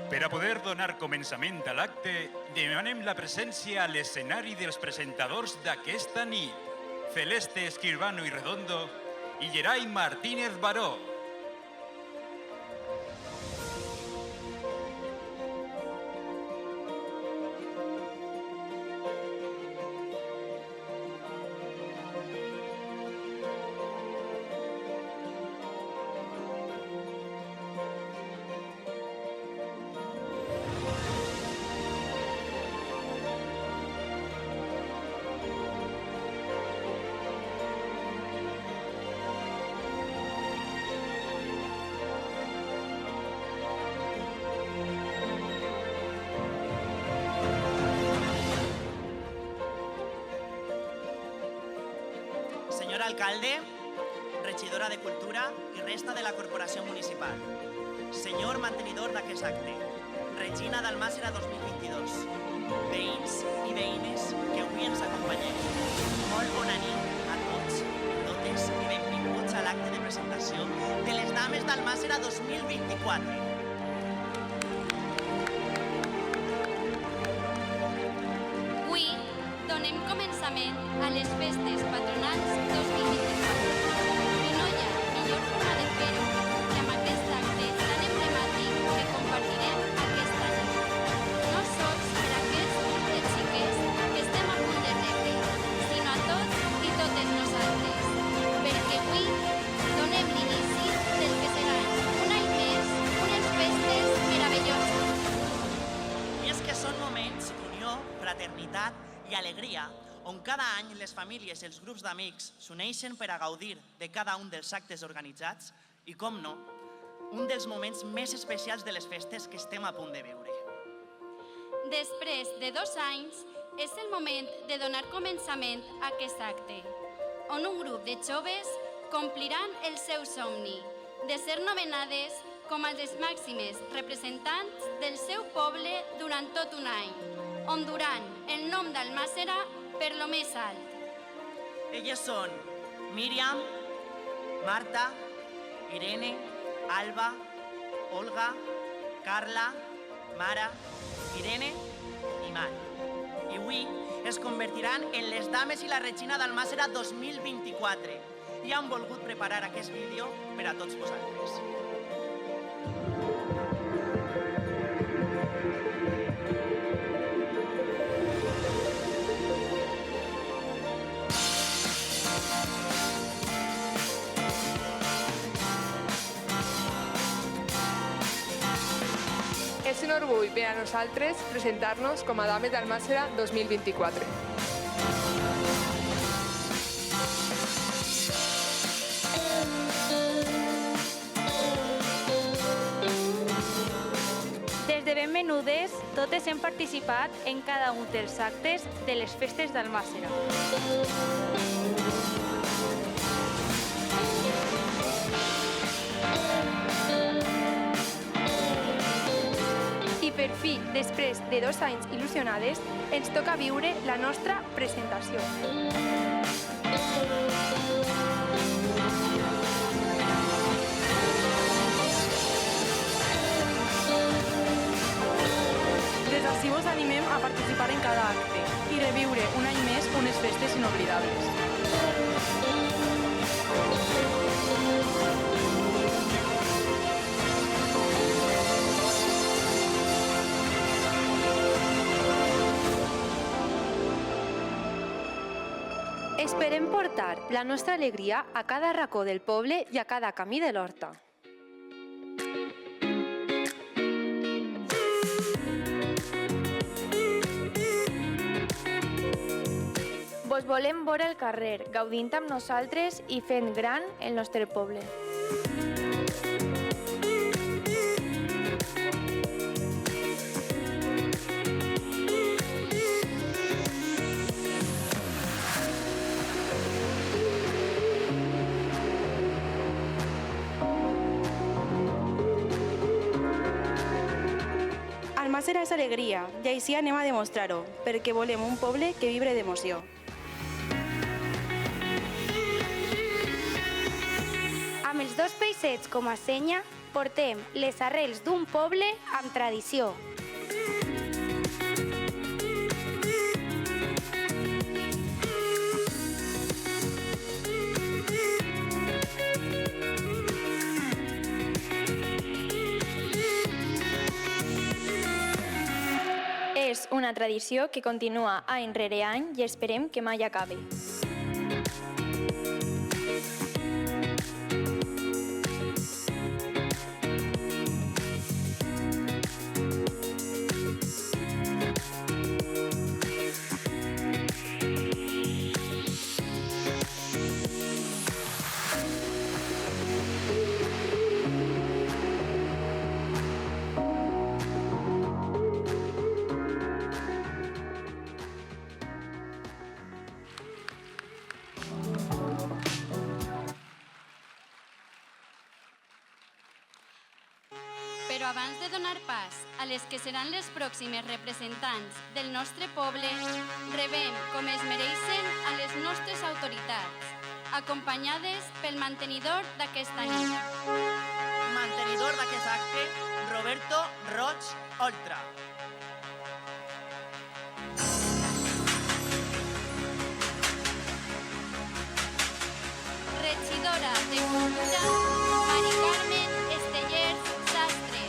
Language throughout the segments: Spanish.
Per a poder donar començament a l'acte, demanem la presència a l'escenari dels presentadors d'aquesta nit, Celeste Escribano i Redondo i Gerai Martínez Baró. Senyor alcalde, regidora de Cultura i resta de la Corporació Municipal. Senyor mantenidor d'aquest acte, Regina d'Almàssera 2022. Veïns i veïnes que avui ens acompanyem. Molt bona nit a tots i totes i benvinguts a l'acte de presentació de les Dames d'Almàssera 2024. Avui donem començament a les festes patronals 2024. I no hi ha millor forma de fer-ho que amb aquest acte tan emblemàtic que compartirem aquesta nit. No sols per aquests i xiques que estem a punt de rebre, sinó a tots i totes nosaltres, perquè avui donem l'inici del que seran un any més unes festes meravelloses. I és que són moments d'unió, fraternitat i alegria, on cada any les famílies i els grups d'amics s'uneixen per a gaudir de cada un dels actes organitzats i, com no, un dels moments més especials de les festes que estem a punt de viure. Després de 2 anys, és el moment de donar començament a aquest acte, on un grup de joves compliran el seu somni de ser nomenades com a les màximes representants del seu poble durant tot un any, on duran el nom d'Almàssera per lo més alt. Elles són Míriam, Marta, Irene, Alba, Olga, Carla, Mara, Irene i Mar. I avui es convertiran en les Dames i la Regina d'Almàssera 2024 i han volgut preparar aquest vídeo per a tots vosaltres. És un orgull per a nosaltres presentar-nos com a Dames d'Almàssera 2024. Des de ben menudes, totes hem participat en cada un dels actes de les festes d'Almàssera. I per fi, després de 2 anys il·lusionades, ens toca viure la nostra presentació. Des d'ací vos animem a participar en cada acte i reviure un any més unes festes inoblidables. Esperem portar la nostra alegria a cada racó del poble i a cada camí de l'horta. Vos volem veure al carrer, gaudint amb nosaltres i fent gran el nostre poble. Almàssera és alegria, i així anem a demostrar-ho, perquè volem un poble que vibre d'emoció. Amb els 2 peixets com a senya, portem les arrels d'un poble amb tradició. És una tradició que continua any rere any i esperem que mai acabi. Però abans de donar pas a les que seran les pròximes representants del nostre poble, rebem com es mereixen a les nostres autoritats, acompanyades pel mantenidor d'aquesta nit. Mantenidor d'aquest acte, Roberto Roig Oltra. Regidora de Cultura, Mari Carmen Estellers Sastre.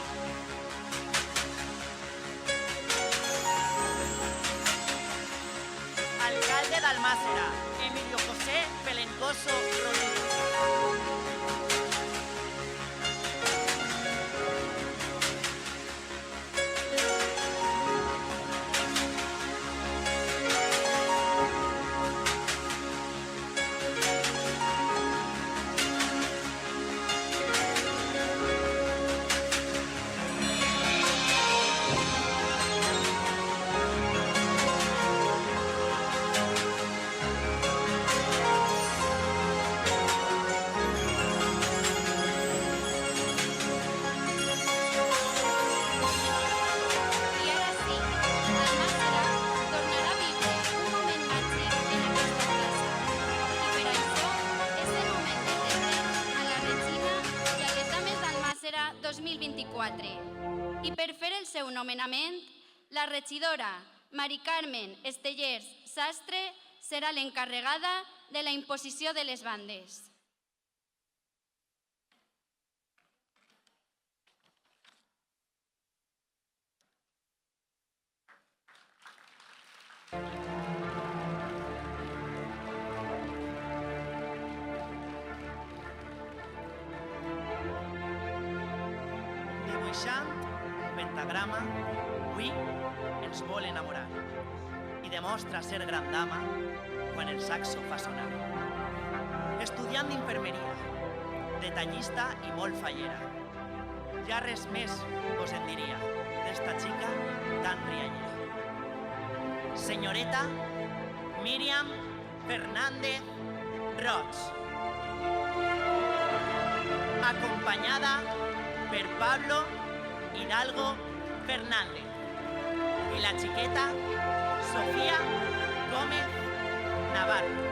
Alcalde d'Almàssera, Emilio José Pelencoso Rodríguez. I per fer el seu nomenament, la regidora Mari Carmen Estellers Sastre serà l'encarregada de la imposició de les bandes. Dibuixant un pentagrama, avui ens vol enamorar i demostra ser gran dama quan el saxo fa sonar. Estudiant d'infermeria, detallista i molt fallera. Ja res més us en diria d'esta xica tan riallera. Senyoreta Míriam Fernández Roig, acompanyada per Pablo Hidalgo Fernández i la xiqueta Sofía Gómez Navarro.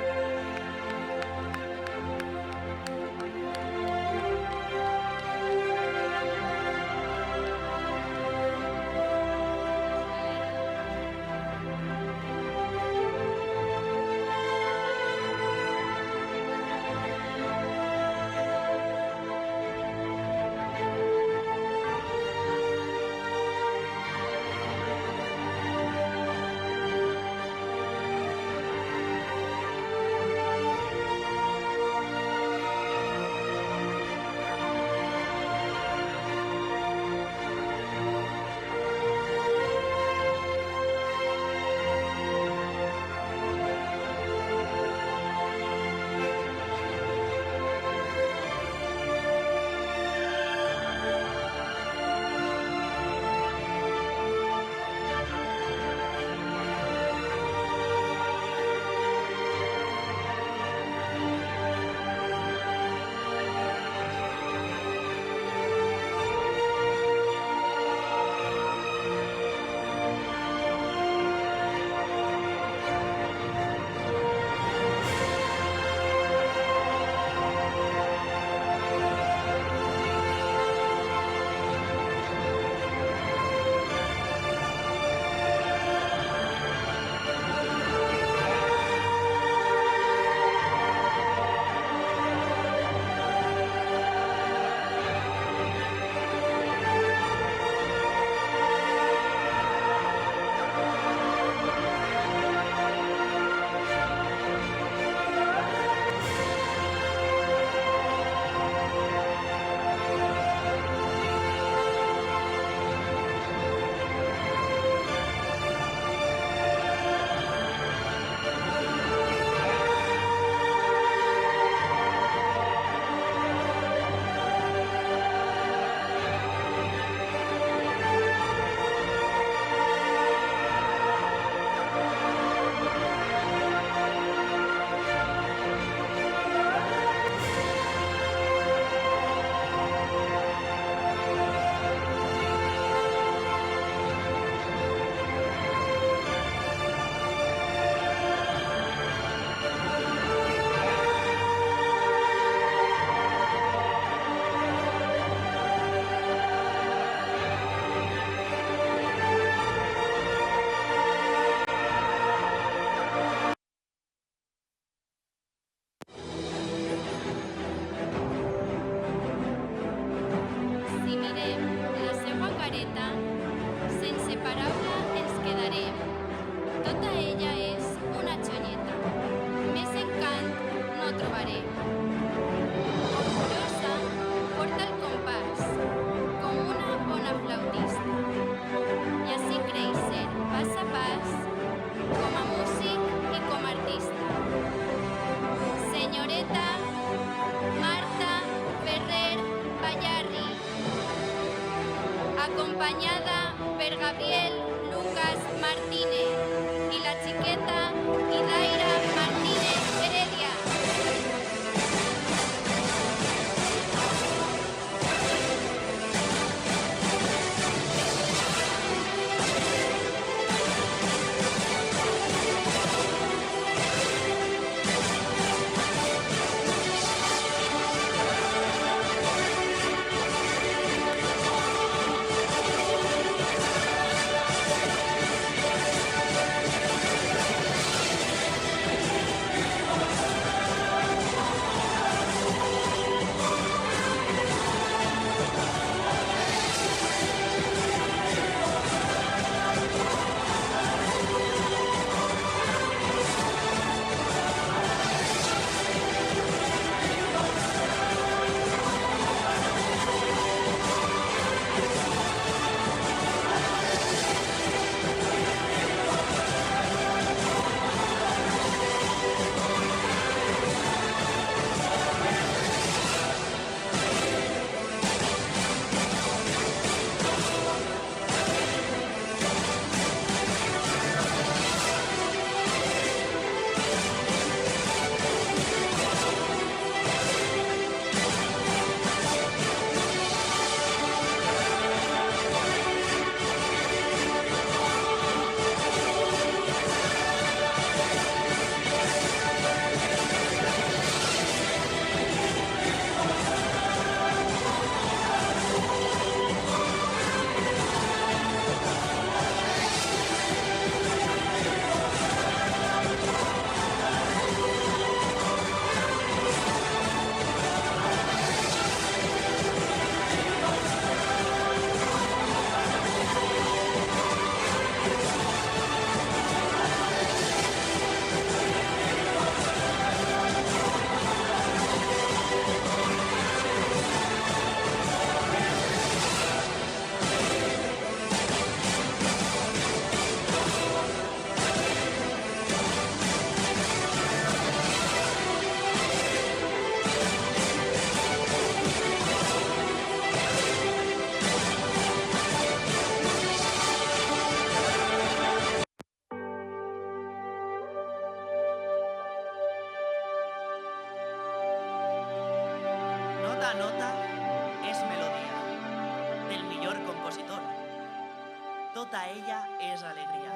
tota ella és alegria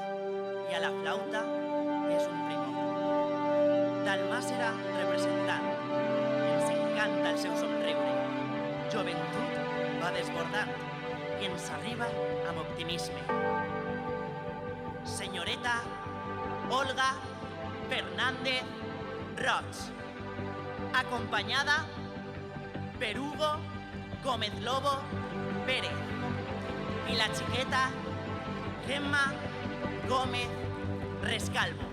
i a la flauta és un primor. D'Almàssera representant, ens encanta el seu somriure. Joventut va desbordant i ens arriba amb optimisme. Senyoreta Olga Fernández Roig, acompanyada per Hugo Gómez Lobo Pérez i la xiqueta Gemma Gómez Rescalvo.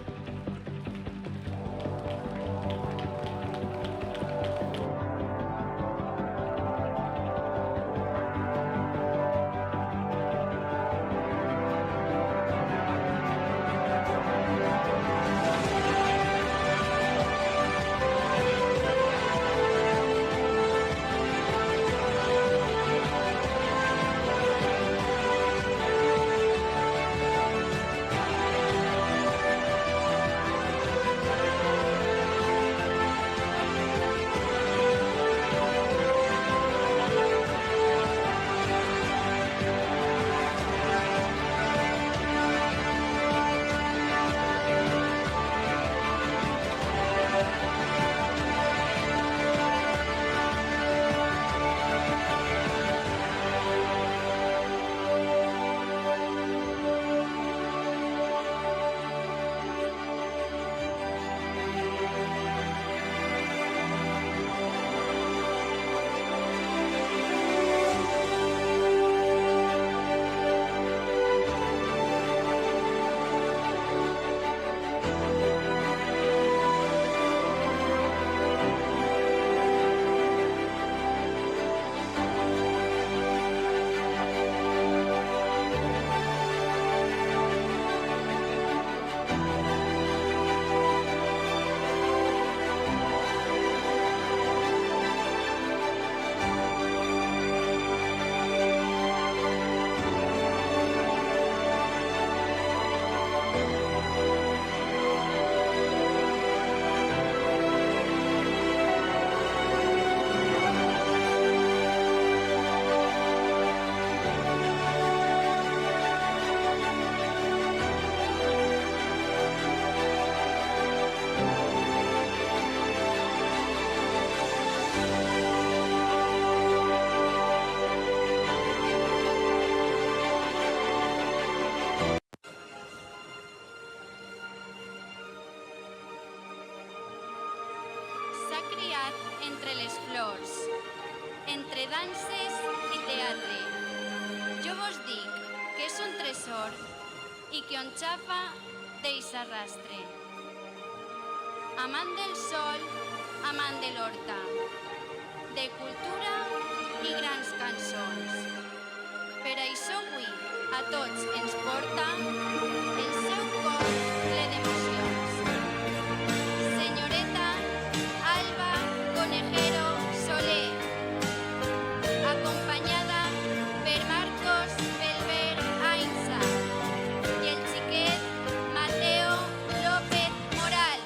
Entre les flors, entre danses i teatre. Jo vos dic que és un tresor i que on xafa deixa rastre. Amant del sol, amant de l'horta, de cultura i grans cançons. Per això avui a tots ens porta el seu cor ple d'emocions. Senyoreta Alba Conejero Soler, acompanyada per Marcos Belver Ainsa i el xiquet Mateo López Moral.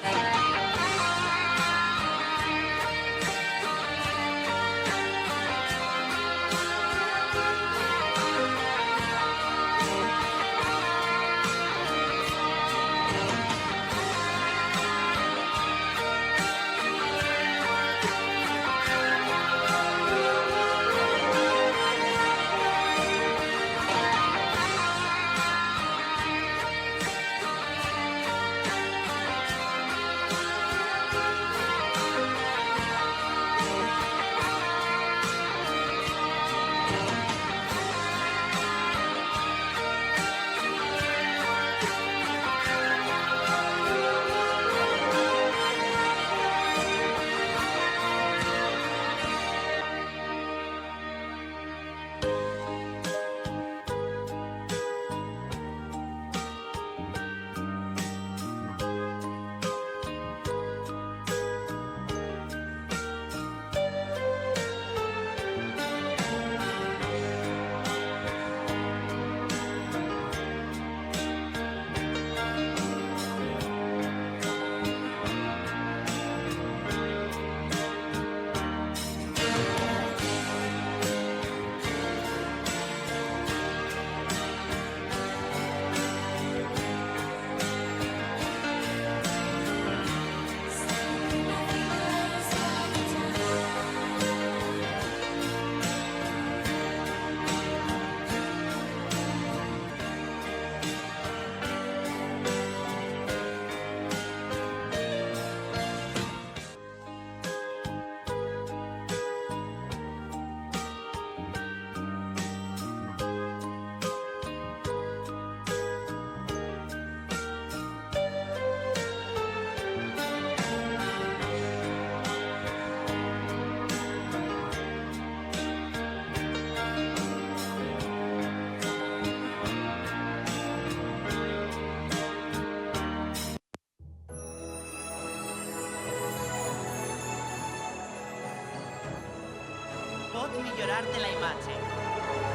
millorar-te la imatge.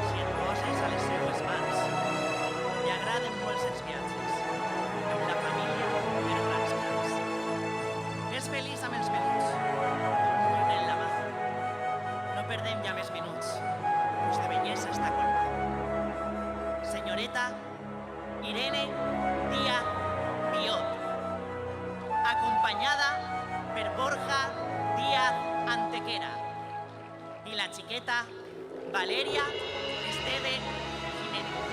Si et poses a les seues mans, li agraden molt els viatges, amb la família per grans plans. És feliç amb els menuts, prenent la mà. No perdem ja més minuts, pues de bellesa està colmada. Senyoreta Irene Díaz Biot, acompanyada per Borja Díaz Antequera i la xiqueta Valeria Esteve Jiménez.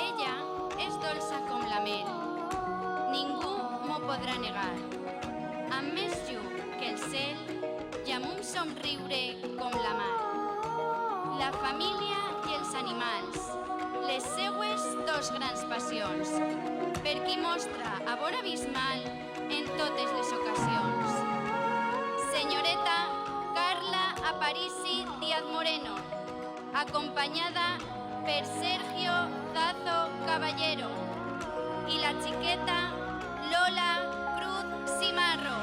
Ella és dolça com la mel, ningú m'ho podrà negar. Amb més llum que el cel i amb un somriure com la mar. La família i els animals, les seues dos grans passions, per qui mostra amor abismal en totes les ocasions. Senyoreta Carla Aparici Díaz Moreno, acompanyada per Sergio Zazo Caballero i la xiqueta Lola Cruz Cimarro.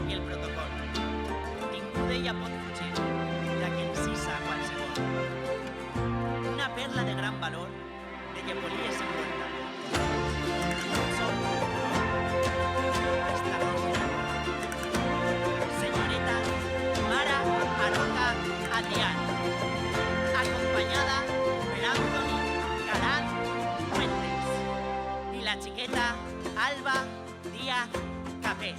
i el protocol. Ningú d'ella pot fugir, ja que encisa qualsevol. Una perla de gran valor, de que volies envoltar. Som esta nostra. Senyoreta Mara Aroca Adrián, acompanyada per Anthony Galán Fuentes i la xiqueta Alba Díaz Capé.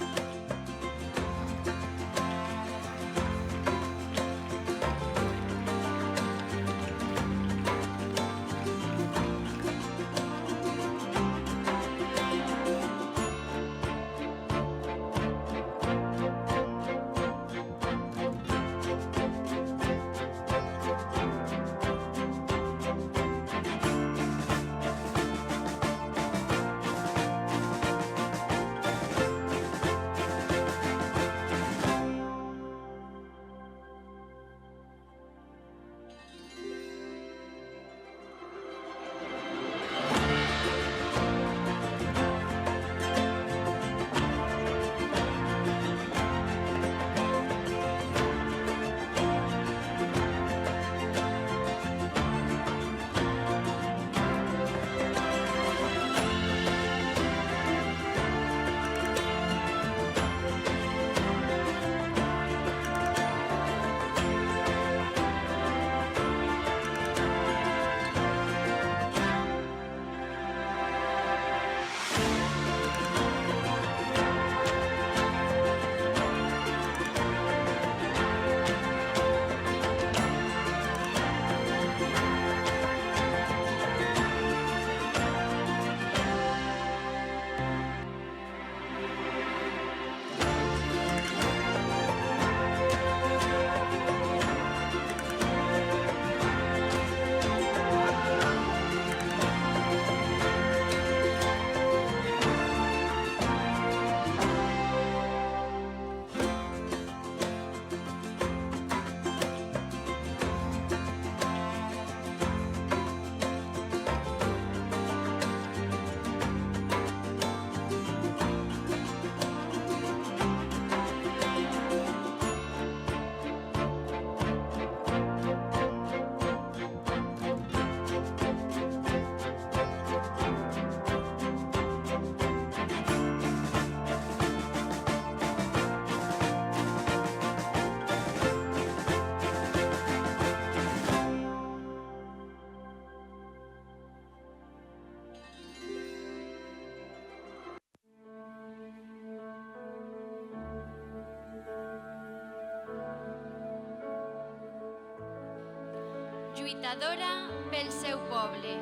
Lluitadora pel seu poble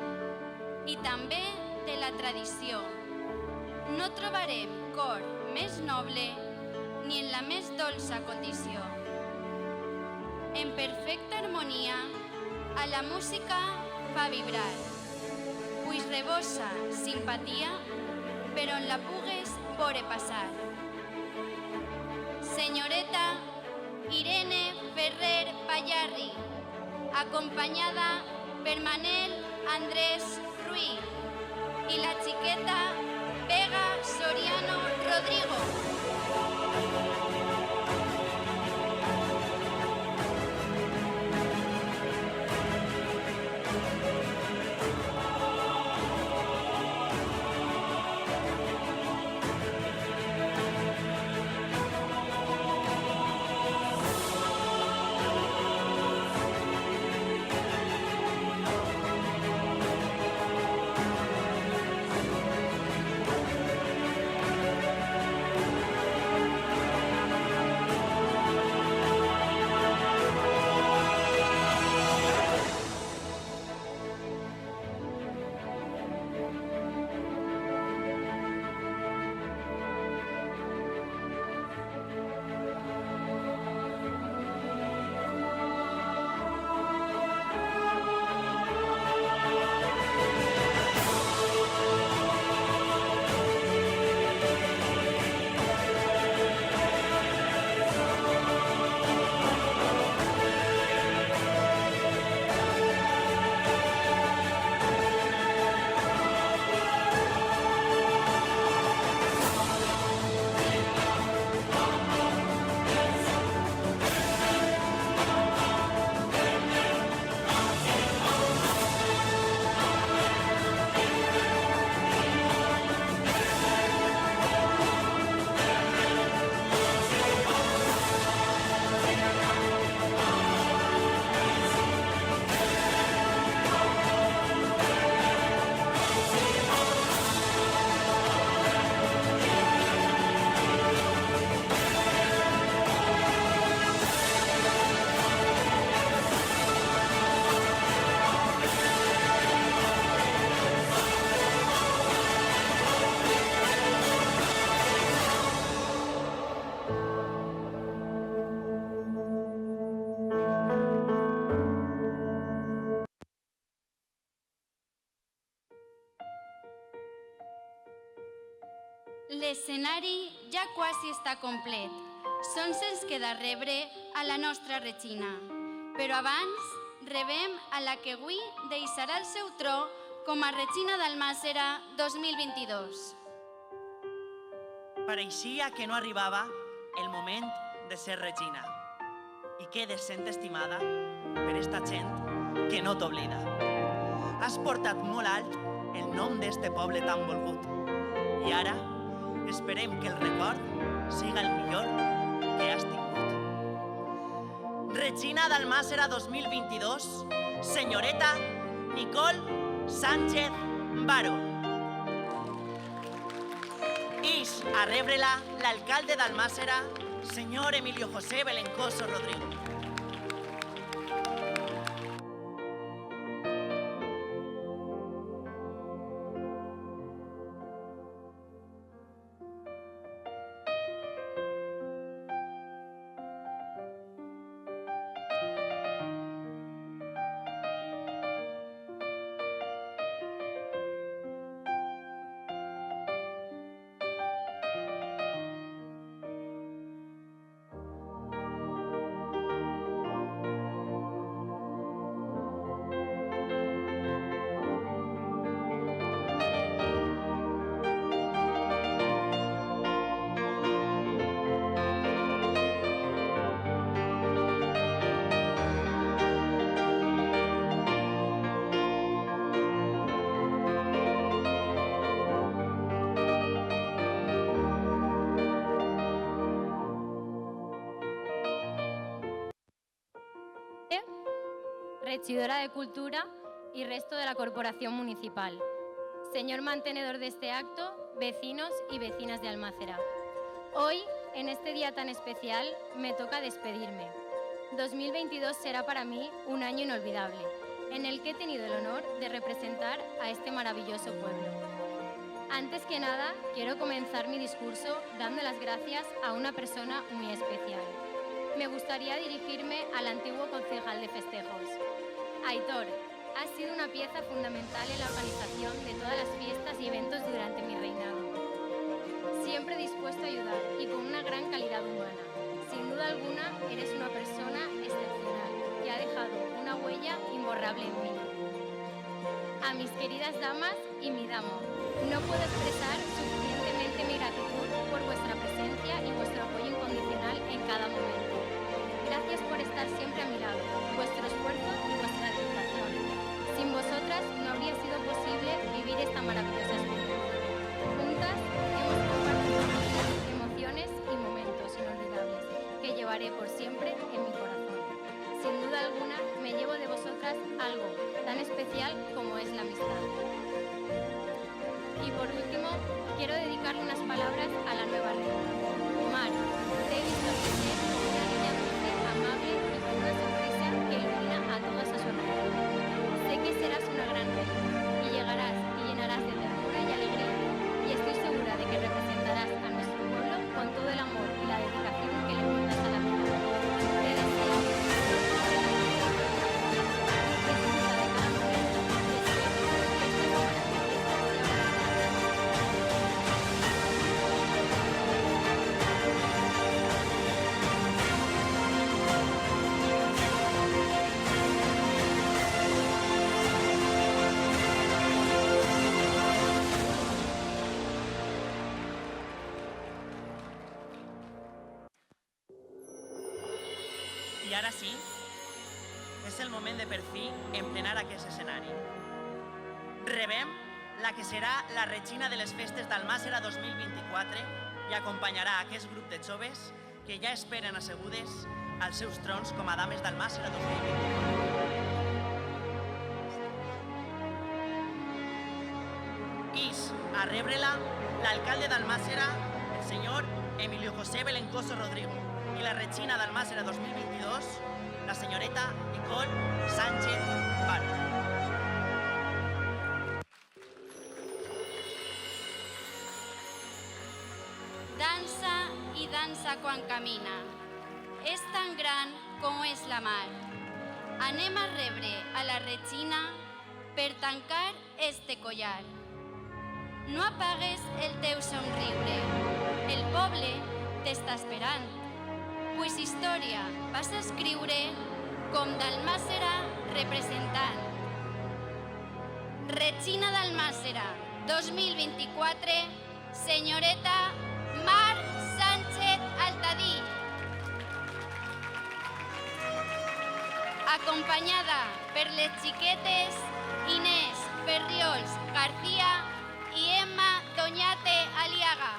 i també de la tradició. No trobarem cor més noble ni en la més dolça condició. En perfecta harmonia, a la música fa vibrar, pues rebosa simpatia per on la pugues veure passar. Senyoreta Irene Ferrer Pallarri, acompanyada per Manel Andrés Ruiz i la xiqueta Vega Soriano Rodrigo. L'escenari ja quasi està complet. Sols ens queda rebre a la nostra Regina. Però abans rebem a la que avui deixarà el seu tro com a Regina d'Almàssera 2022. Pareixia que no arribava el moment de ser regina i quedes sent estimada per esta gent que no t'oblida. Has portat molt alt el nom d'este poble tan volgut i ara esperem que el record siga el millor que has tingut. Regina d'Almàssera 2022, senyoreta Nicole Sánchez Baro. Ix a rebre-la l'alcalde d'Almàssera, senyor Emilio José Belencoso Rodrigo. Regidora de Cultura y resto de la Corporación Municipal. Señor mantenedor de este acto, vecinos y vecinas de Almácera. Hoy, en este día tan especial, me toca despedirme. 2022 será para mí un año inolvidable, en el que he tenido el honor de representar a este maravilloso pueblo. Antes que nada, quiero comenzar mi discurso dando las gracias a una persona muy especial. Me gustaría dirigirme al antiguo concejal de festejos. Aitor, has sido una pieza fundamental en la organización de todas las fiestas y eventos durante mi reinado. Siempre dispuesto a ayudar y con una gran calidad humana. Sin duda alguna, eres una persona excepcional que ha dejado una huella imborrable en mí. A mis queridas damas y mi damo, no puedo expresar suficientemente mi gratitud por vuestra presencia y vuestro apoyo incondicional en cada momento. Gracias por estar siempre a mi lado, vuestro esfuerzo y vuestra dedicación. Sin vosotras no habría sido posible vivir esta maravillosa experiencia. Juntas hemos compartido emociones y momentos inolvidables que llevaré por siempre en mi corazón. Sin duda alguna me llevo de vosotras algo tan especial como es la amistad. Y por último, quiero dedicarle unas palabras a la nueva reina. Mar, te he visto crecer una niña dulce, amable y con una sonrisa que ilumina a todos a su alrededor. Sé que serás una gran reina y llegarás y llenarás de ternura y alegría, y estoy segura de que representarás a nuestro pueblo con todo el amor y la dedicación que le brindas a la vida. Te deseo disfruta de cada momento y espero que este momento I ara sí, és el moment de per fi emplenar aquest escenari. Rebem la que serà la regina de les festes d'Almàssera 2024 i acompanyarà aquest grup de joves que ja esperen assegudes als seus trons com a dames d'Almàssera 2024. Ix a rebre-la l'alcalde d'Almàssera, el senyor Emilio José Belencoso Rodrigo, i la regina d'Almàssera 2022, la senyoreta Nicole Sánchez Baro. Dansa i dansa quan camina. És tan gran com és la mar. Anem a rebre a la regina per tancar este collar. No apagues el teu somriure. està esperant. Pues història vas a escriure com d'Almàssera representant. Regina d'Almàssera 2024, senyoreta Mar Sánchez Altadí. Acompanyada per les xiquetes Inés Ferriols García i Emma Doñate Aliaga.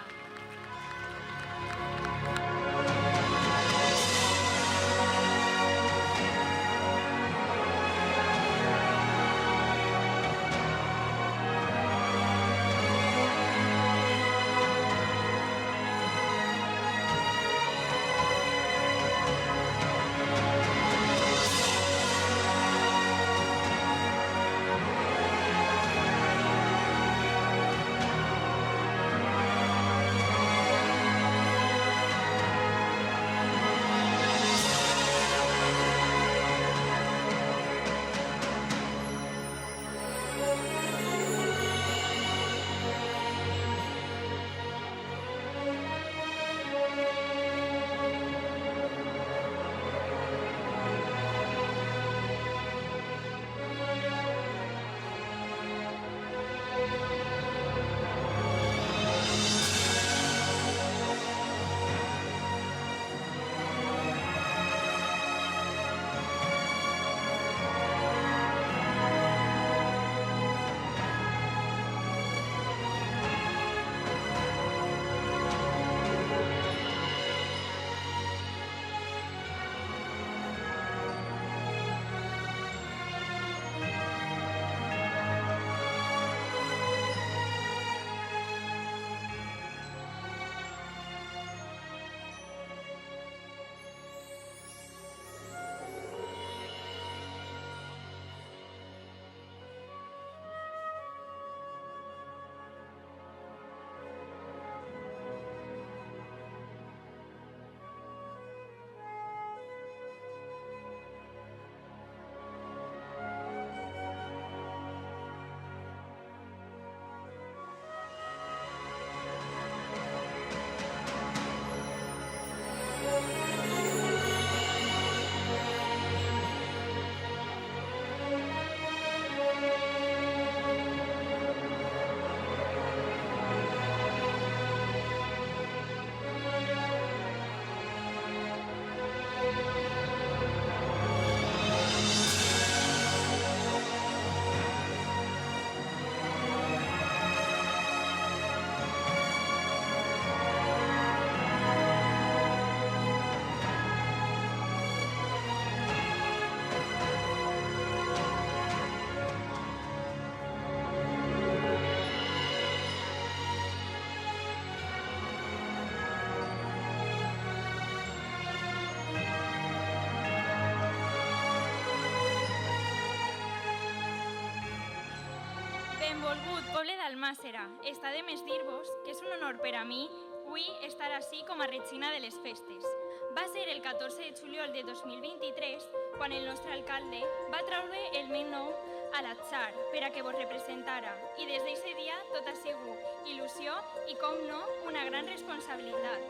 Benvolgut poble d'Almàssera, està de més dir-vos que és un honor per a mi avui estar ací com a regina de les festes. Va ser el 14 de juliol de 2023 quan el nostre alcalde va traure el meu nom a l'atzar per a que vos representara i des d'aquest dia tot ha sigut il·lusió i, com no, una gran responsabilitat.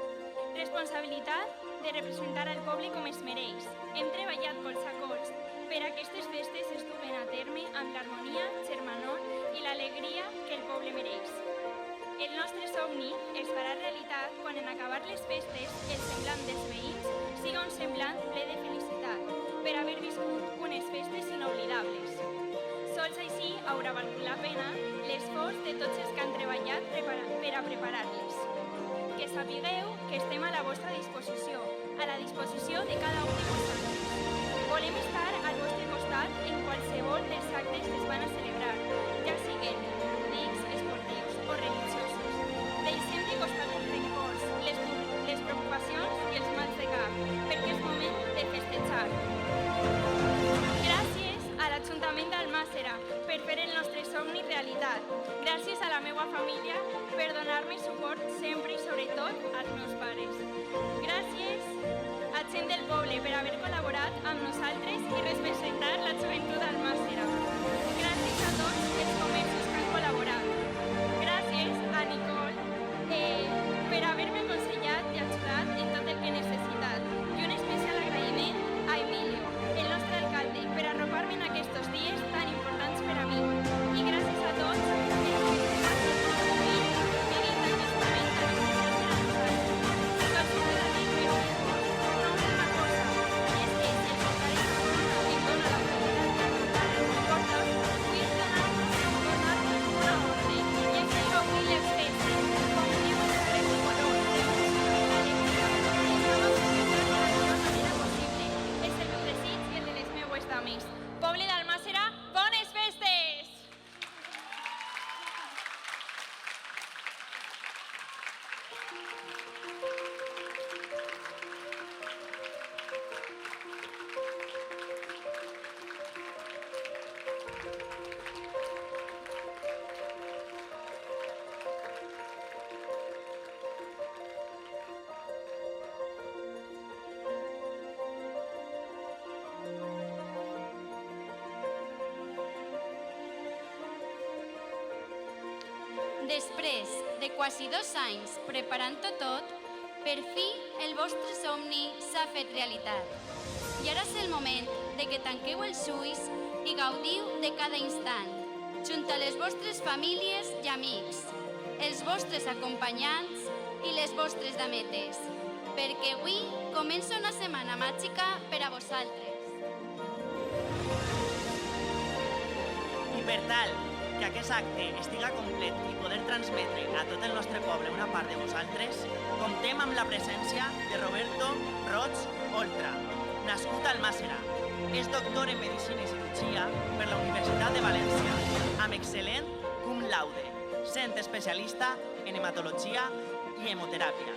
Responsabilitat de representar al poble com es mereix. Hem treballat colze a colze per a aquestes festes es duguen a terme amb l'harmonia, germanor i l'alegria que el poble mereix. El nostre somni es farà realitat quan en acabar les festes el semblant dels veïns siga un semblant ple de felicitat per haver viscut unes festes inoblidables. Sols així haurà valgut la pena l'esforç de tots els que han treballat per a preparar-les. Que sapigueu que estem a la vostra disposició, a la disposició de cada un de vosaltres. Volem estar al vostre costat en qualsevol dels actes que es van a celebrar, ja siguen lúdics, esportius o religiosos. Deixem de costat els rencors, les preocupacions i els mals de cap, perquè és moment de festejar. Gràcies a l'Ajuntament d'Almàssera per fer el nostre somni realitat. Gràcies a la meva família per donar-me suport sempre i sobretot als meus pares. Gràcies a gent del poble per haver col·laborat amb nosaltres i representar la joventut d'Almàssera. Gràcies a tots els comerços que han col·laborat. Gràcies a Nicole per haver-me aconsellat i ajudat en tot Després de quasi 2 anys preparant-ho tot, per fi el vostre somni s'ha fet realitat. I ara és el moment de que tanqueu els ulls i gaudiu de cada instant, junt a les vostres famílies i amics, els vostres acompanyants i les vostres dametes, perquè avui comença una setmana màgica per a vosaltres. I per tal que aquest acte estiga complet i poder transmetre a tot el nostre poble una part de vosaltres, comptem amb la presència de Roberto Roig Oltra, nascut a Almàssera. És doctor en Medicina i Cirurgia per la Universitat de València, amb excel·lent cum laude, sent especialista en hematologia i hemoteràpia.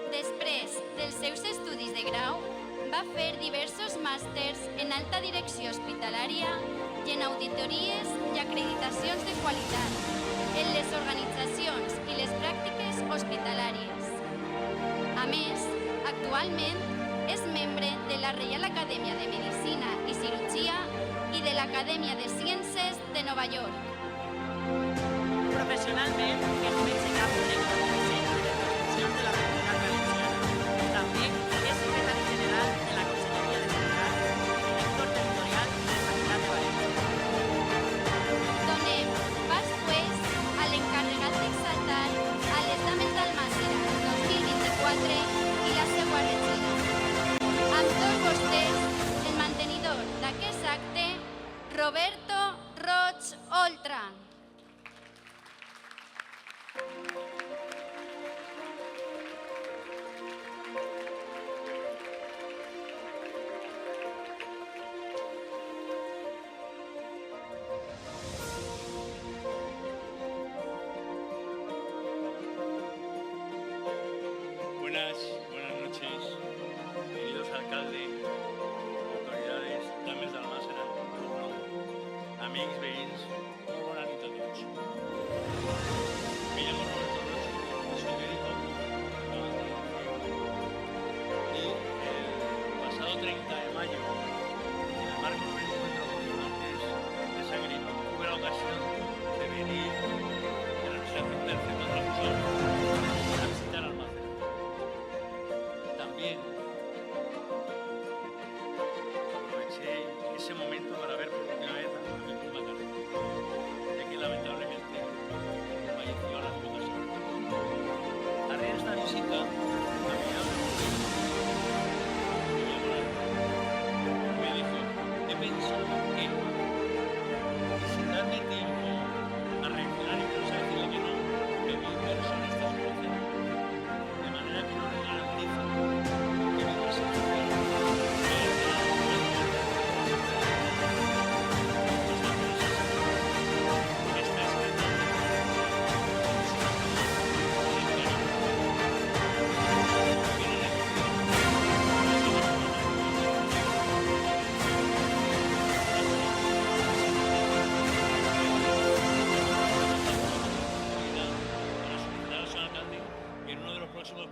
Després dels seus estudis de grau, va fer diversos màsters en alta direcció hospitalària i en auditories i acreditacions de qualitat en les organitzacions i les pràctiques hospitalàries. A més, actualment és membre de la Reial Acadèmia de Medicina i Cirurgia i de l'Acadèmia de Ciències de Nova York. Professionalment, és metge cap de Centre de Transfusions de la Comunitat Valenciana. També és secretari general de la Conselleria de Sanitat i director territorial de Sanitat de València. Donem pas, pues, a l'encarregat d'exaltar a les dames d'Almàssera 2024 i la seva regina. Amb tots vostès, el mantenidor d'aquest acte, Roberto Roig Oltra. Buenas noches, queridos alcalde, autoridades, dames d'Almàssera, amics, veïns, muy buena nit a tots. Me llamo Roberto Roig, soy médico y el pasado 30 de mayo, en el marco de un encuentro con donantes de sangre, tuve la ocasión de venir en representación del Centro de Transfusión a visitar Almàssera. También aproveché ese momento para ver por última vez a mi misma cara, ya que lamentablemente falleció a las pocas horas. A raíz de esta visita, me dijo, he pensado que, y sin darme tiempo a reaccionar y pensar decirle que no, me vi inmerso en esta situación, de manera que no le garantizo que mi presencia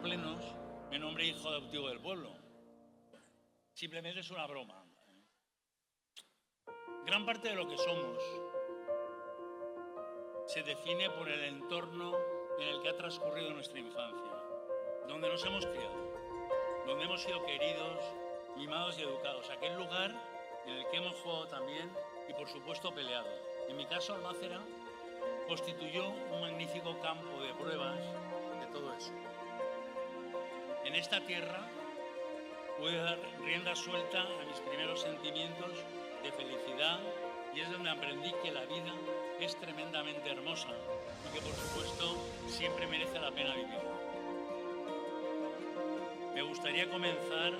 plenos me nombré hijo adoptivo del pueblo. Simplemente es una broma. Gran parte de lo que somos se define por el entorno en el que ha transcurrido nuestra infancia, donde nos hemos criado, donde hemos sido queridos, mimados y educados, aquel lugar en el que hemos jugado también y por supuesto peleado. En mi caso, Almàssera constituyó un magnífico campo de pruebas de todo eso. En esta tierra pude dar rienda suelta a mis primeros sentimientos de felicidad y es donde aprendí que la vida es tremendamente hermosa y que por supuesto siempre merece la pena vivirla. Me gustaría comenzar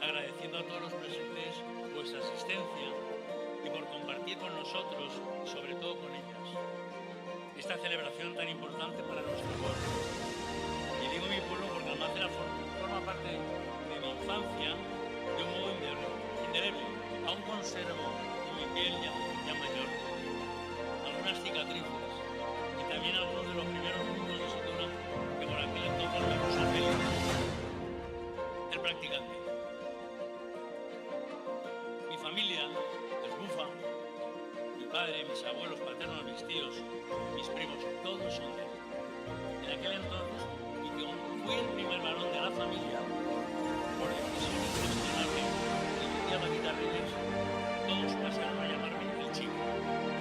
agradeciendo a todos los presentes vuestra asistencia y por compartir con nosotros y sobre todo con ellas esta celebración tan importante para nuestro pueblo. Y digo mi pueblo porque Almàssera forma parte de mi infancia de un modo indeleble. Aún conservo en mi piel ya mayor algunas cicatrices y también algunos de los primeros puntos de sutura que por aquel entonces me puso Félix, el practicante. Mi familia es bufa, mi padre, mis abuelos paternos, mis tíos, mis primos, todos son de él. En aquel entonces, y que fui el primer varón de la familia, por decisión intencional que dirigía la guitarra inglesa, todos pasaron a llamarme el chico,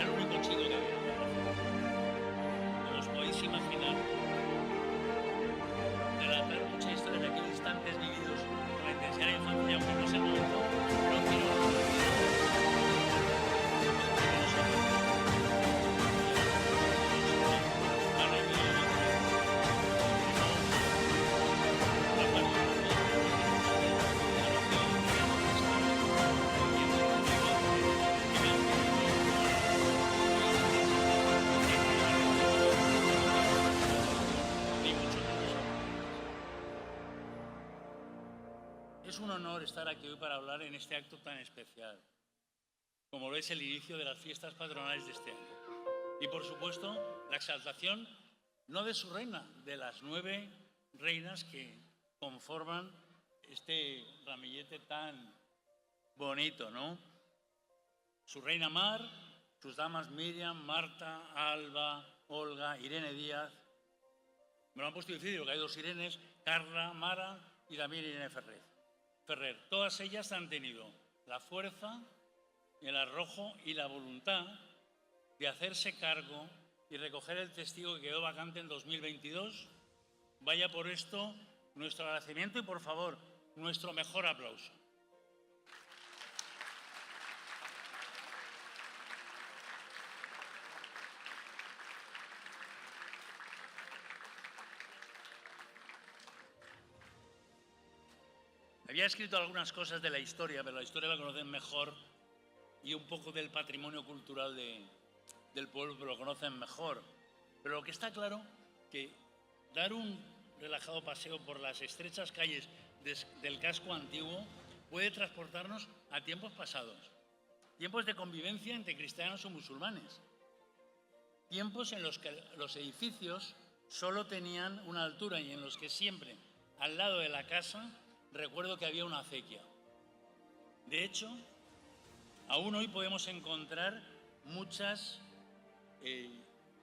el único chico que había. Como os podéis imaginar, relatar mucha historia de aquellos instantes vividos con la intensidad de la infancia, aunque no es el momento, no quiero Es un honor estar aquí hoy para hablar en este acto tan especial, como lo es el inicio de las fiestas patronales de este año. Y por supuesto, la exaltación no de su reina, de las 9 reinas que conforman este ramillete tan bonito, ¿no? Su reina Mar, sus damas Miriam, Marta, Alba, Olga, Irene Díaz. Me lo han puesto difícil porque hay 2 Irenes, Carla, Mara y también Irene Ferrer. Todas ellas han tenido la fuerza, el arrojo y la voluntad de hacerse cargo y recoger el testigo que quedó vacante en 2022. Vaya por esto nuestro agradecimiento y, por favor, nuestro mejor aplauso. Había escrito algunas cosas de la historia, pero la historia la conocen mejor, y un poco del patrimonio cultural del pueblo, pero lo conocen mejor. Pero lo que está claro que dar un relajado paseo por las estrechas calles del casco antiguo puede transportarnos a tiempos pasados, tiempos de convivencia entre cristianos o musulmanes, tiempos en los que los edificios solo tenían una altura y en los que siempre, al lado de la casa, recuerdo que había una acequia. De hecho, aún hoy podemos encontrar muchas de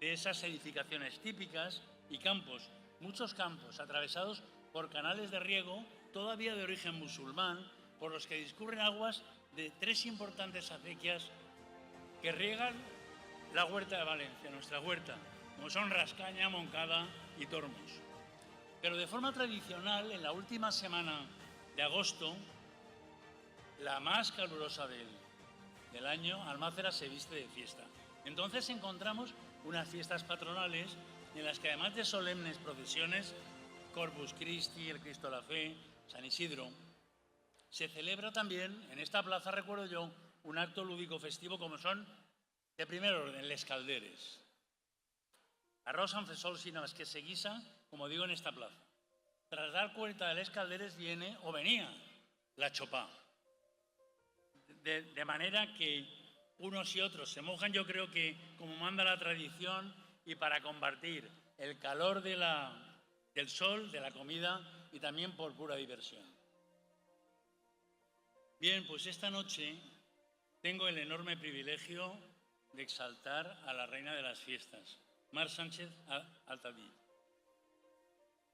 esas edificaciones típicas y campos, muchos campos atravesados por canales de riego todavía de origen musulmán, por los que discurren aguas de 3 importantes acequias que riegan la huerta de Valencia, nuestra huerta, como son Rascaña, Moncada y Tormos. Pero de forma tradicional, en la última semana de agosto, la más calurosa del año, Almácera se viste de fiesta. Entonces encontramos unas fiestas patronales en las que, además de solemnes procesiones, Corpus Christi, el Cristo de la Fe, San Isidro, se celebra también en esta plaza, recuerdo yo, un acto lúdico festivo como son, de primer orden, les calderes. Arròs amb fesol sin más que se guisa, como digo, en esta plaza. Tras dar cuenta de les calderes venía la chopá. De manera que unos y otros se mojan, yo creo que como manda la tradición y para compartir el calor del sol, de la comida y también por pura diversión. Bien, pues esta noche tengo el enorme privilegio de exaltar a la reina de las fiestas, Mar Sánchez Altadí.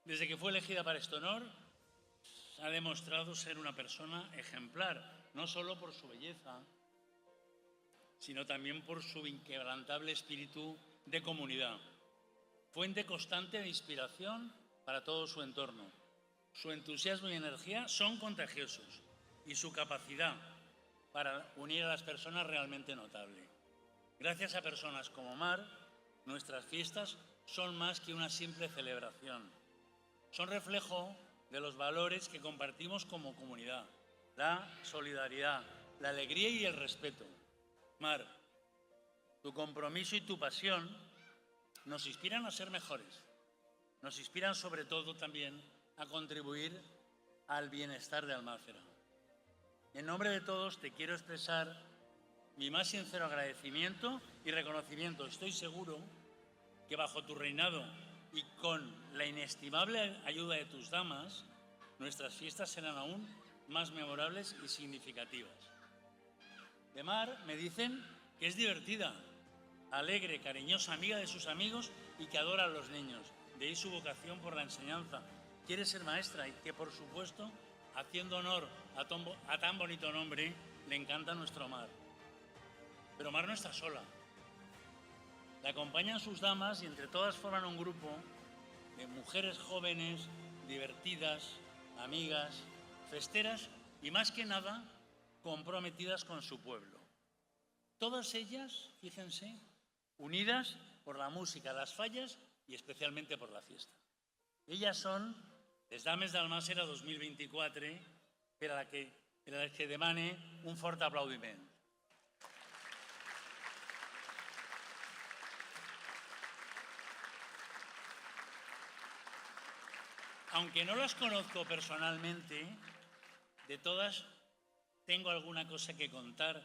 Desde que fue elegida para este honor, ha demostrado ser una persona ejemplar, no solo por su belleza, sino también por su inquebrantable espíritu de comunidad. Fuente constante de inspiración para todo su entorno. Su entusiasmo y energía son contagiosos y su capacidad para unir a las personas realmente notable. Gracias a personas como Mar, nuestras fiestas son más que una simple celebración. Son reflejo de los valores que compartimos como comunidad, la solidaridad, la alegría y el respeto. Mar, tu compromiso y tu pasión nos inspiran a ser mejores. Nos inspiran sobre todo también a contribuir al bienestar de Almácera. En nombre de todos te quiero expresar mi más sincero agradecimiento y reconocimiento. Estoy seguro que bajo tu reinado y con la inestimable ayuda de tus damas, nuestras fiestas serán aún más memorables y significativas. De Mar me dicen que es divertida, alegre, cariñosa, amiga de sus amigos y que adora a los niños. De ahí su vocación por la enseñanza. Quiere ser maestra y que, por supuesto, haciendo honor a tan bonito nombre, le encanta nuestro Mar. Pero Mar no está sola. La acompañan sus damas y entre todas forman un grupo de mujeres jóvenes, divertidas, amigas, festeras y, más que nada, comprometidas con su pueblo. Todas ellas, fíjense, unidas por la música, las falles y especialmente por la fiesta. Ellas son les Dames d'Almàssera 2024, per a les que demane un fort aplaudiment. Aunque no las conozco personalmente, de todas tengo alguna cosa que contar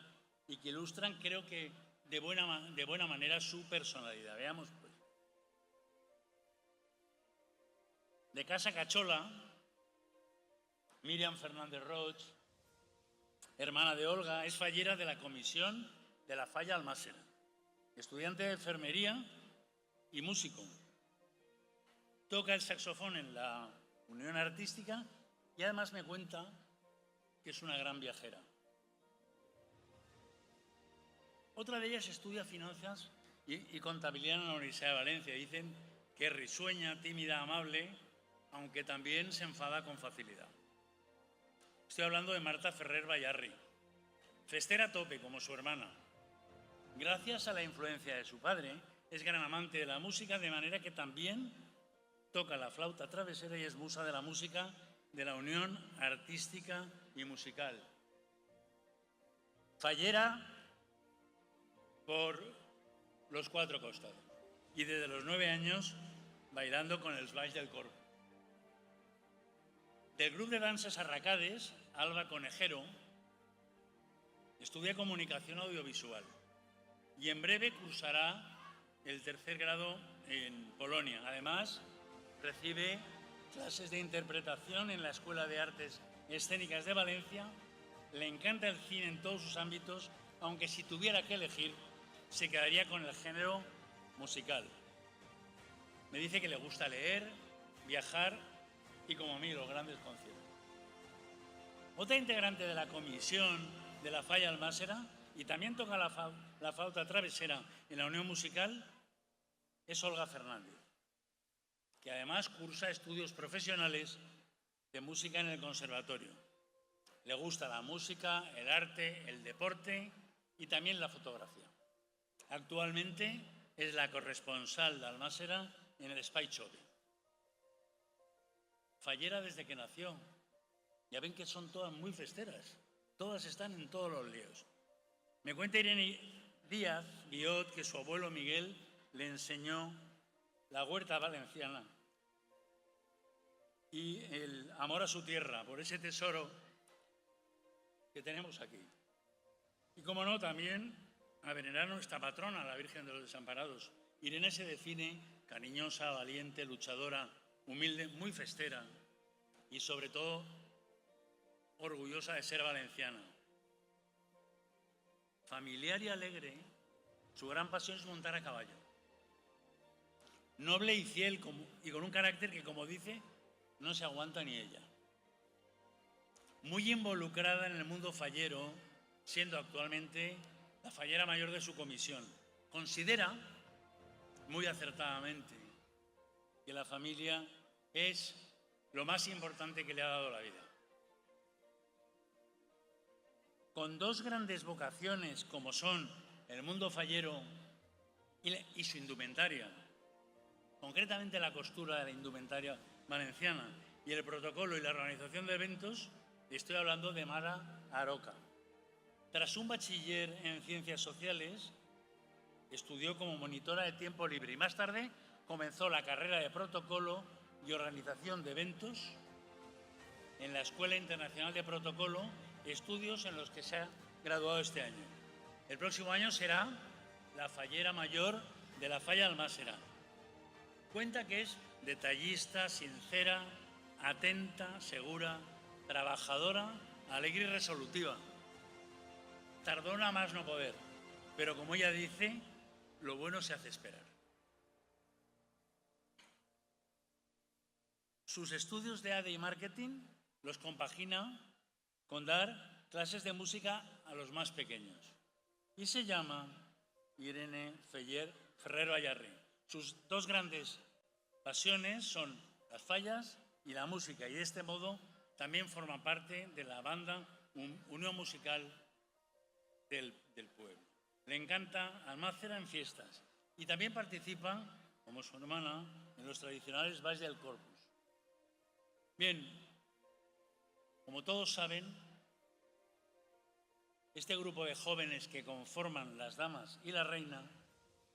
y que ilustran, creo que de buena manera, su personalidad. Veamos, pues. De Casa Cachola, Míriam Fernández Roig, hermana de Olga, es fallera de la comisión de la Falla Almàssera, estudiante de enfermería y músico. Toca el saxofón en la Unión Artística y además me cuenta que es una gran viajera. Otra de ellas estudia finanzas y contabilidad en la Universidad de Valencia. Dicen que es risueña, tímida, amable, aunque también se enfada con facilidad. Estoy hablando de Marta Ferrer Bayarri, festera a tope como su hermana. Gracias a la influencia de su padre, es gran amante de la música, de manera que también toca la flauta travesera y es musa de la música de la Unión Artística y Musical. Fallera por los 4 costados y desde los 9 años bailando con els Balls del Corpo. Del grupo de danzas Arracades, Alba Conejero estudia comunicación audiovisual y en breve cursará el 3er grado en Polonia. Además, recibe clases de interpretación en la Escuela de Artes Escénicas de Valencia. Le encanta el cine en todos sus ámbitos, aunque si tuviera que elegir, se quedaría con el género musical. Me dice que le gusta leer, viajar y, como a mí, los grandes conciertos. Otra integrante de la comisión de la Falla Almàssera y también toca la flauta travesera en la Unión Musical es Olga Fernández, que además cursa estudios profesionales de música en el conservatorio. Le gusta la música, el arte, el deporte y también la fotografía. Actualmente es la corresponsal de Almàssera en el Espai Jove. Fallera desde que nació. Ya ven que son todas muy festeras. Todas están en todos los líos. Me cuenta Irene Díaz Guiot que su abuelo Miguel le enseñó la huerta valenciana y el amor a su tierra, por ese tesoro que tenemos aquí. Y como no, también a venerar a nuestra patrona, la Virgen de los Desamparados. Irene se define cariñosa, valiente, luchadora, humilde, muy festera y sobre todo orgullosa de ser valenciana. Familiar y alegre, su gran pasión es montar a caballo. Noble y fiel y con un carácter que, como dice, no se aguanta ni ella. Muy involucrada en el mundo fallero, siendo actualmente la fallera mayor de su comisión. Considera, muy acertadamente, que la familia es lo más importante que le ha dado la vida. Con 2 grandes vocaciones como son el mundo fallero y su indumentaria, concretamente la costura de la indumentaria valenciana y el protocolo y la organización de eventos, estoy hablando de Mara Aroca. Tras un bachiller en Ciencias Sociales, estudió como monitora de tiempo libre y más tarde comenzó la carrera de protocolo y organización de eventos en la Escuela Internacional de Protocolo, estudios en los que se ha graduado este año. El próximo año será la fallera mayor de la Falla Almàssera. Cuenta que es detallista, sincera, atenta, segura, trabajadora, alegre y resolutiva. Tardona más no poder, pero como ella dice, lo bueno se hace esperar. Sus estudios de ADE y marketing los compagina con dar clases de música a los más pequeños. Y se llama Irene Ferrero Ayarri. Sus dos grandes pasiones son las fallas y la música, y de este modo también forma parte de la banda Unión Musical del pueblo. Le encanta Almácera en fiestas y también participa, como su hermana, en los tradicionales bailes del Corpus. Bien, como todos saben, este grupo de jóvenes que conforman las damas y la reina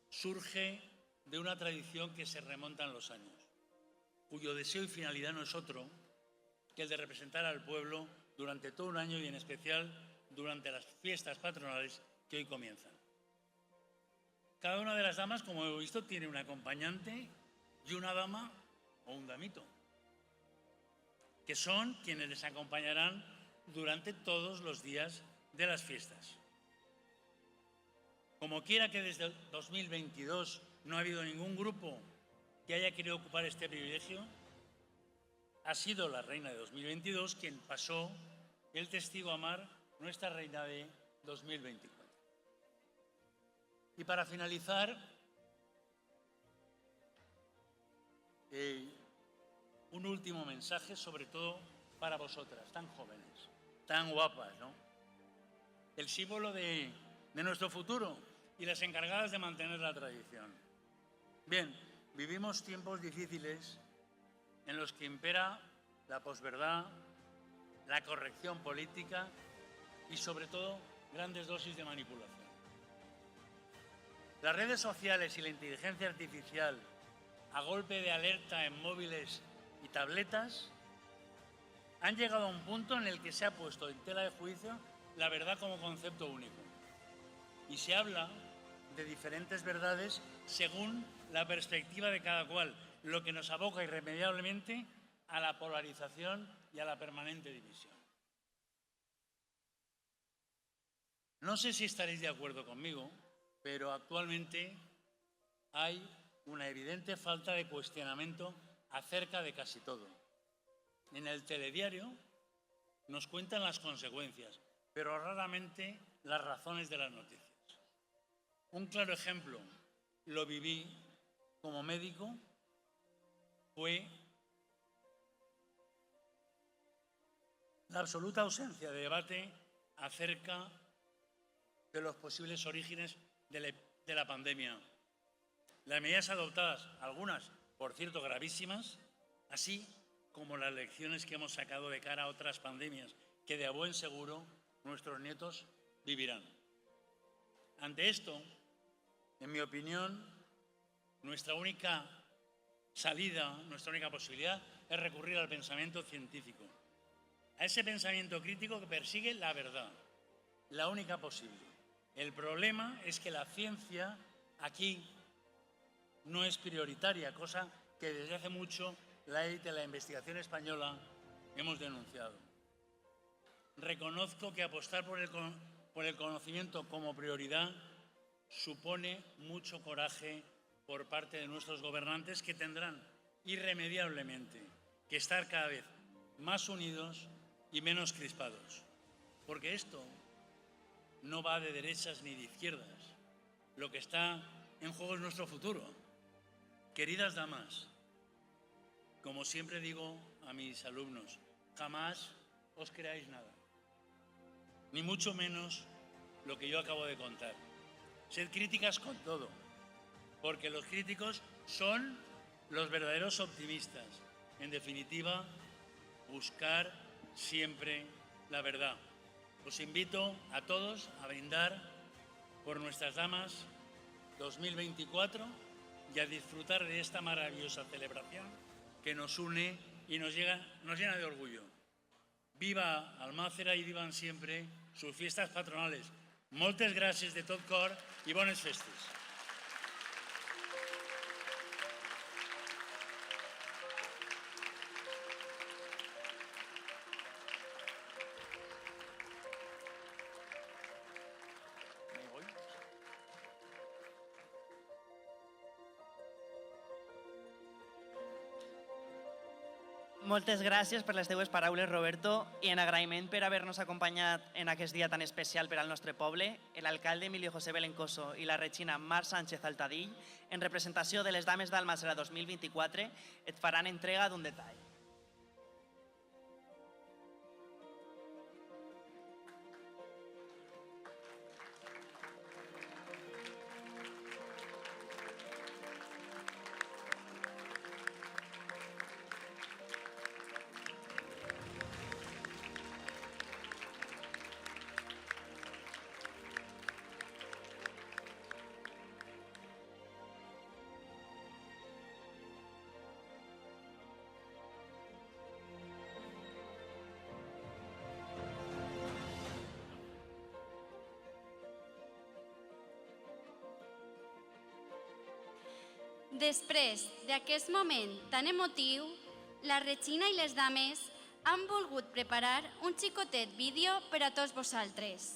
surge de una tradición que se remonta en los años, cuyo deseo y finalidad no es otro que el de representar al pueblo durante todo un año y en especial durante las fiestas patronales que hoy comienzan. Cada una de las damas, como hemos visto, tiene un acompañante y una dama o un damito, que son quienes les acompañarán durante todos los días de las fiestas. Como quiera que desde el 2022 no ha habido ningún grupo que haya querido ocupar este privilegio, ha sido la reina de 2022 quien pasó el testigo a Mar, nuestra reina de 2024. Y para finalizar, un último mensaje, sobre todo para vosotras, tan jóvenes, tan guapas, ¿no? El símbolo de nuestro futuro y las encargadas de mantener la tradición. Bien, vivimos tiempos difíciles en los que impera la posverdad, la corrección política y, sobre todo, grandes dosis de manipulación. Las redes sociales y la inteligencia artificial, a golpe de alerta en móviles y tabletas, han llegado a un punto en el que se ha puesto en tela de juicio la verdad como concepto único. Y se habla de diferentes verdades según la perspectiva de cada cual, lo que nos aboca irremediablemente a la polarización y a la permanente división. No sé si estaréis de acuerdo conmigo, pero actualmente hay una evidente falta de cuestionamiento acerca de casi todo. En el telediario nos cuentan las consecuencias, pero raramente las razones de las noticias. Un claro ejemplo, lo viví como médico, fue la absoluta ausencia de debate acerca de los posibles orígenes de la pandemia. Las medidas adoptadas, algunas, por cierto, gravísimas, así como las lecciones que hemos sacado de cara a otras pandemias que de a buen seguro nuestros nietos vivirán. Ante esto, en mi opinión, nuestra única salida, nuestra única posibilidad es recurrir al pensamiento científico, a ese pensamiento crítico que persigue la verdad, la única posible. El problema es que la ciencia aquí no es prioritaria, cosa que desde hace mucho la élite de la investigación española hemos denunciado. Reconozco que apostar por el conocimiento como prioridad supone mucho coraje por parte de nuestros gobernantes, que tendrán irremediablemente que estar cada vez más unidos y menos crispados. Porque esto no va de derechas ni de izquierdas. Lo que está en juego es nuestro futuro. Queridas damas, como siempre digo a mis alumnos, jamás os creáis nada, ni mucho menos lo que yo acabo de contar. Sed críticas con todo, porque los críticos son los verdaderos optimistas. En definitiva, buscar siempre la verdad. Os invito a todos a brindar por nuestras damas 2024 y a disfrutar de esta maravillosa celebración que nos une y nos llena de orgullo. Viva Almácera y vivan siempre sus fiestas patronales. Moltes gràcies de tot cor i bones festes. Moltes gràcies per les teues paraules, Roberto, i en agraïment per haver-nos acompanyat en aquest dia tan especial per al nostre poble, l'alcalde Emilio José Belencoso i la regina Mar Sánchez Altadill, en representació de les Dames d'Almàssera 2024, et faran entrega d'un detall. Després d'aquest moment tan emotiu, la regina i les dames han volgut preparar un xicotet vídeo per a tots vosaltres.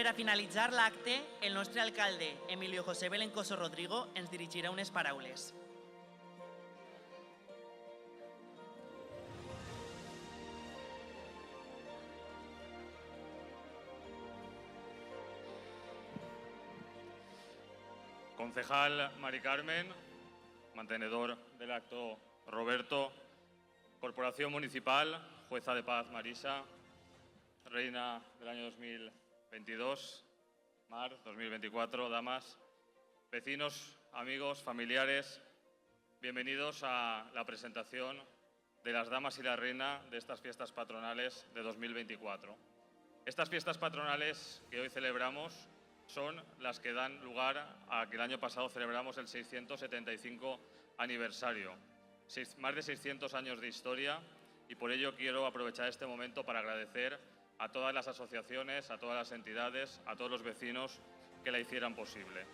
Per a finalitzar l'acte, el nostre alcalde, Emilio José Belencoso Rodrigo, ens dirigirà unes paraules. Concejal Mari Carmen, mantenedor del acto Roberto, Corporación Municipal, Jueza de Paz Marisa, Reina del año 2022, Mar 2024, damas, vecinos, amigos, familiares, bienvenidos a la presentación de las damas y la reina de estas fiestas patronales de 2024. Estas fiestas patronales que hoy celebramos son las que dan lugar a que el año pasado celebramos el 675 aniversario. Más de 600 años de historia, y por ello quiero aprovechar este momento para agradecer a todas las asociaciones, a todas las entidades, a todos los vecinos que la hicieran posible.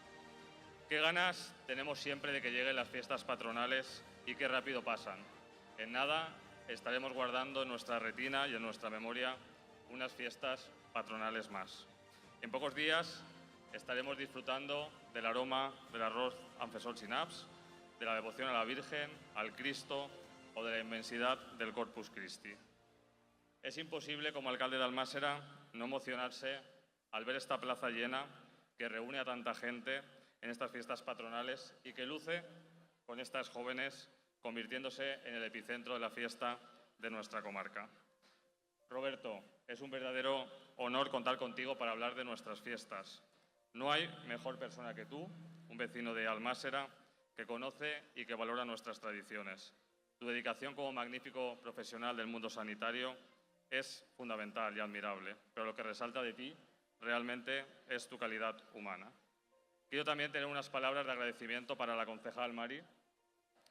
Qué ganas tenemos siempre de que lleguen las fiestas patronales y qué rápido pasan. En nada estaremos guardando en nuestra retina y en nuestra memoria unas fiestas patronales más. En pocos días estaremos disfrutando del aroma del arroz amb fesols i naps, de la devoción a la Virgen, al Cristo o de la inmensidad del Corpus Christi. Es imposible, como alcalde de Almàssera, no emocionarse al ver esta plaza llena que reúne a tanta gente en estas fiestas patronales y que luce con estas jóvenes convirtiéndose en el epicentro de la fiesta de nuestra comarca. Roberto, es un verdadero honor contar contigo para hablar de nuestras fiestas. No hay mejor persona que tú, un vecino de Almàssera, que conoce y que valora nuestras tradiciones. Tu dedicación como magnífico profesional del mundo sanitario es fundamental y admirable, pero lo que resalta de ti realmente es tu calidad humana. Quiero también tener unas palabras de agradecimiento para la concejal Mari.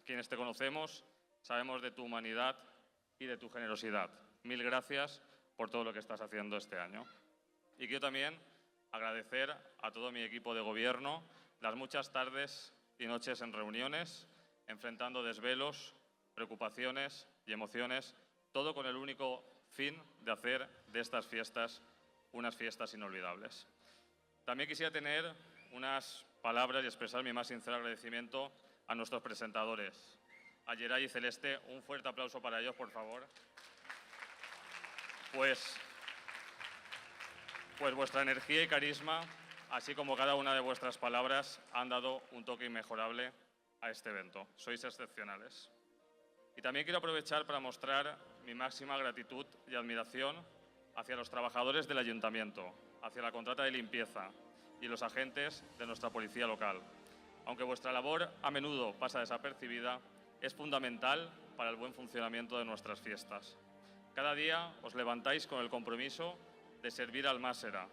Quienes te conocemos sabemos de tu humanidad y de tu generosidad. Mil gracias por todo lo que estás haciendo este año. Y quiero también agradecer a todo mi equipo de gobierno las muchas tardes y noches en reuniones, enfrentando desvelos, preocupaciones y emociones, todo con el único fin de hacer de estas fiestas unas fiestas inolvidables. También quisiera tener unas palabras y expresar mi más sincero agradecimiento a nuestros presentadores, a Geray y Celeste. Un fuerte aplauso para ellos, por favor. Pues vuestra energía y carisma, así como cada una de vuestras palabras, han dado un toque inmejorable a este evento. Sois excepcionales. Y también quiero aprovechar para mostrar mi máxima gratitud y admiración hacia los trabajadores del Ayuntamiento, hacia la contrata de limpieza y los agentes de nuestra policía local. Aunque vuestra labor a menudo pasa desapercibida, es fundamental para el buen funcionamiento de nuestras fiestas. Cada día os levantáis con el compromiso de servir al Almásera,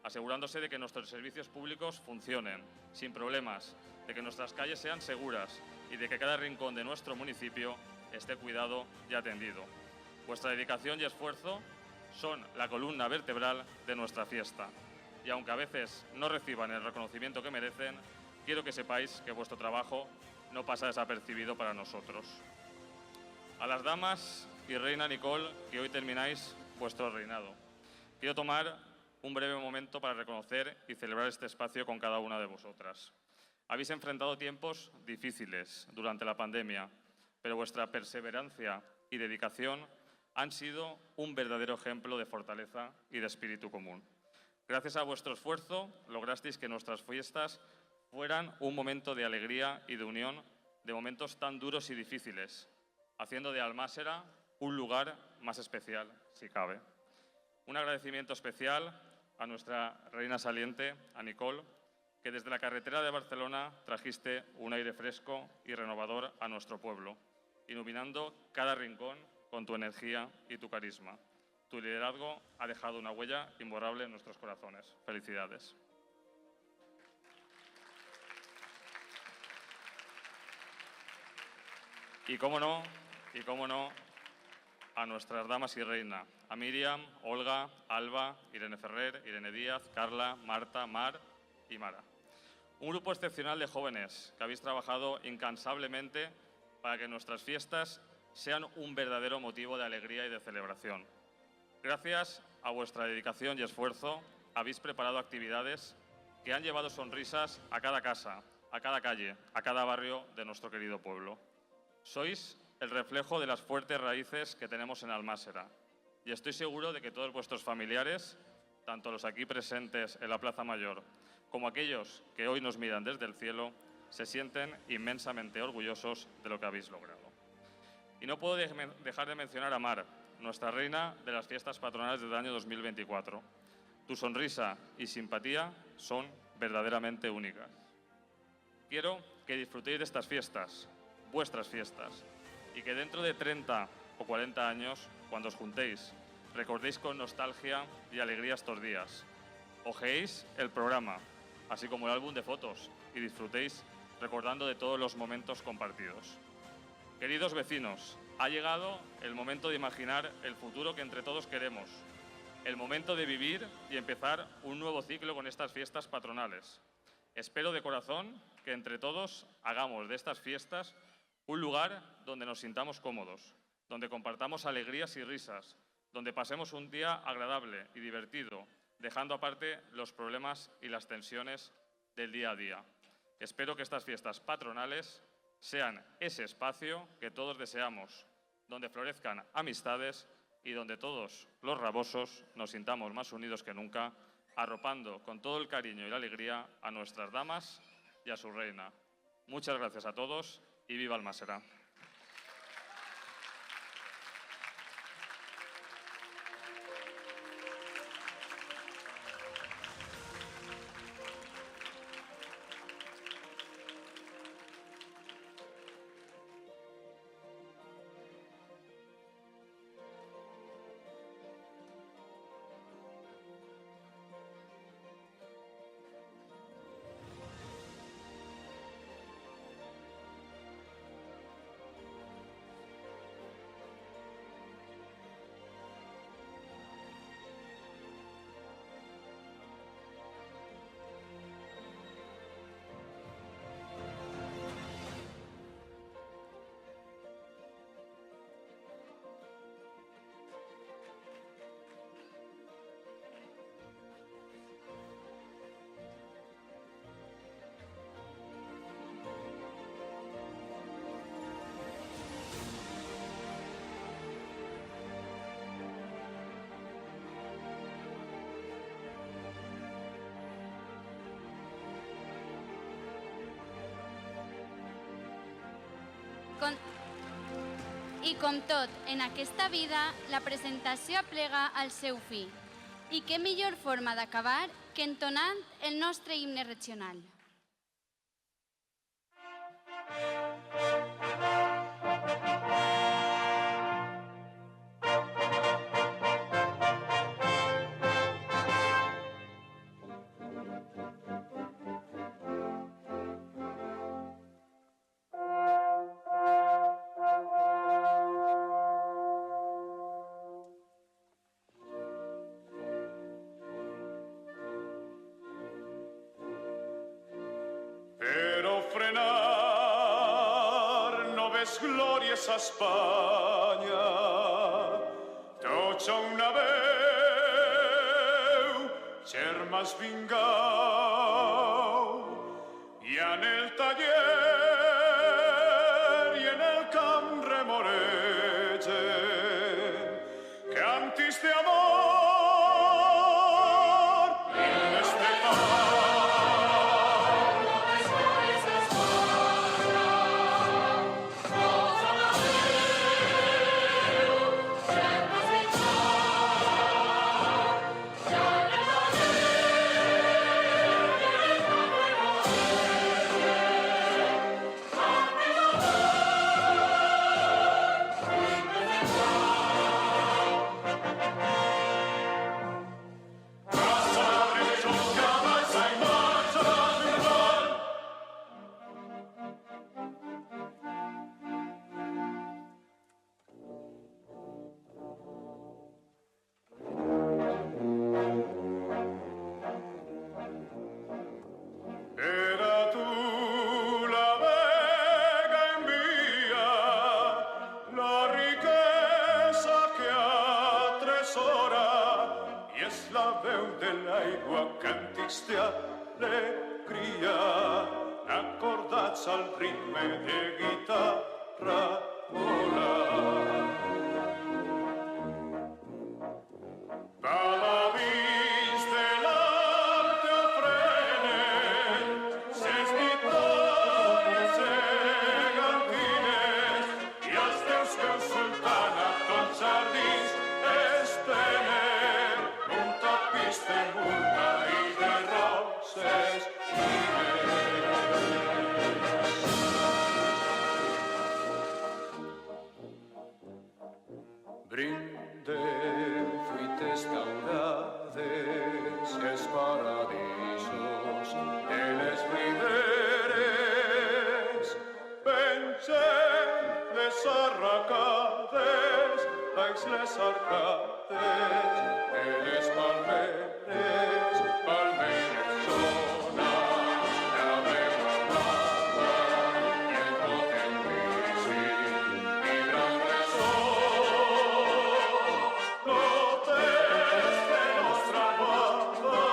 asegurándose de que nuestros servicios públicos funcionen sin problemas, de que nuestras calles sean seguras y de que cada rincón de nuestro municipio esté cuidado y atendido. Vuestra dedicación y esfuerzo son la columna vertebral de nuestra fiesta. Y aunque a veces no reciban el reconocimiento que merecen, quiero que sepáis que vuestro trabajo no pasa desapercibido para nosotros. A las damas y reina Nicole, que hoy termináis vuestro reinado, quiero tomar un breve momento para reconocer y celebrar este espacio con cada una de vosotras. Habéis enfrentado tiempos difíciles durante la pandemia, pero vuestra perseverancia y dedicación han sido un verdadero ejemplo de fortaleza y de espíritu común. Gracias a vuestro esfuerzo, lograsteis que nuestras fiestas fueran un momento de alegría y de unión de momentos tan duros y difíciles, haciendo de Almásera un lugar más especial, si cabe. Un agradecimiento especial a nuestra reina saliente, a Nicole, que desde la carretera de Barcelona trajiste un aire fresco y renovador a nuestro pueblo, iluminando cada rincón con tu energía y tu carisma. Tu liderazgo ha dejado una huella imborrable en nuestros corazones. Felicidades. Y cómo no, a nuestras damas y reina, a Miriam, Olga, Alba, Irene Ferrer, Irene Díaz, Carla, Marta, Mar y Mara. Un grupo excepcional de jóvenes que habéis trabajado incansablemente para que nuestras fiestas sean un verdadero motivo de alegría y de celebración. Gracias a vuestra dedicación y esfuerzo, habéis preparado actividades que han llevado sonrisas a cada casa, a cada calle, a cada barrio de nuestro querido pueblo. Sois el reflejo de las fuertes raíces que tenemos en Almásera y estoy seguro de que todos vuestros familiares, tanto los aquí presentes en la Plaza Mayor como aquellos que hoy nos miran desde el cielo, se sienten inmensamente orgullosos de lo que habéis logrado. Y no puedo dejar de mencionar a Mar, nuestra reina de las fiestas patronales del año 2024. Tu sonrisa y simpatía son verdaderamente únicas. Quiero que disfrutéis de estas fiestas, vuestras fiestas, y que dentro de 30 o 40 años, cuando os juntéis, recordéis con nostalgia y alegría estos días. Ojeéis el programa, así como el álbum de fotos, y disfrutéis recordando de todos los momentos compartidos. Queridos vecinos, ha llegado el momento de imaginar el futuro que entre todos queremos, el momento de vivir y empezar un nuevo ciclo con estas fiestas patronales. Espero de corazón que entre todos hagamos de estas fiestas un lugar donde nos sintamos cómodos, donde compartamos alegrías y risas, donde pasemos un día agradable y divertido, dejando aparte los problemas y las tensiones del día a día. Espero que estas fiestas patronales sean ese espacio que todos deseamos, donde florezcan amistades y donde todos los rabosos nos sintamos más unidos que nunca, arropando con todo el cariño y la alegría a nuestras damas y a su reina. Muchas gracias a todos y viva Almásera. com tot, en aquesta vida, la presentació aplega al seu fi. I què millor forma d'acabar que entonant el nostre himne regional. Glòries a Espanya, tots a una veu, germans vingau, i en el taller i en el camp remoregen, cantis d'amor, himnes de pau. D'alegria, acordats al ritme de guitarra volant. Paladins de l'art ofrenen ses victòries gegantines i els teus peus sultant a tots jardins estenen un tapís de multa i de roses brindem fruites daurades els paradisos de les riberes, pengem les arracades dins les arcades de les palmeres, palmeres sonen la veu amada i el potent míssil vibran ressò. Notes de nostra banda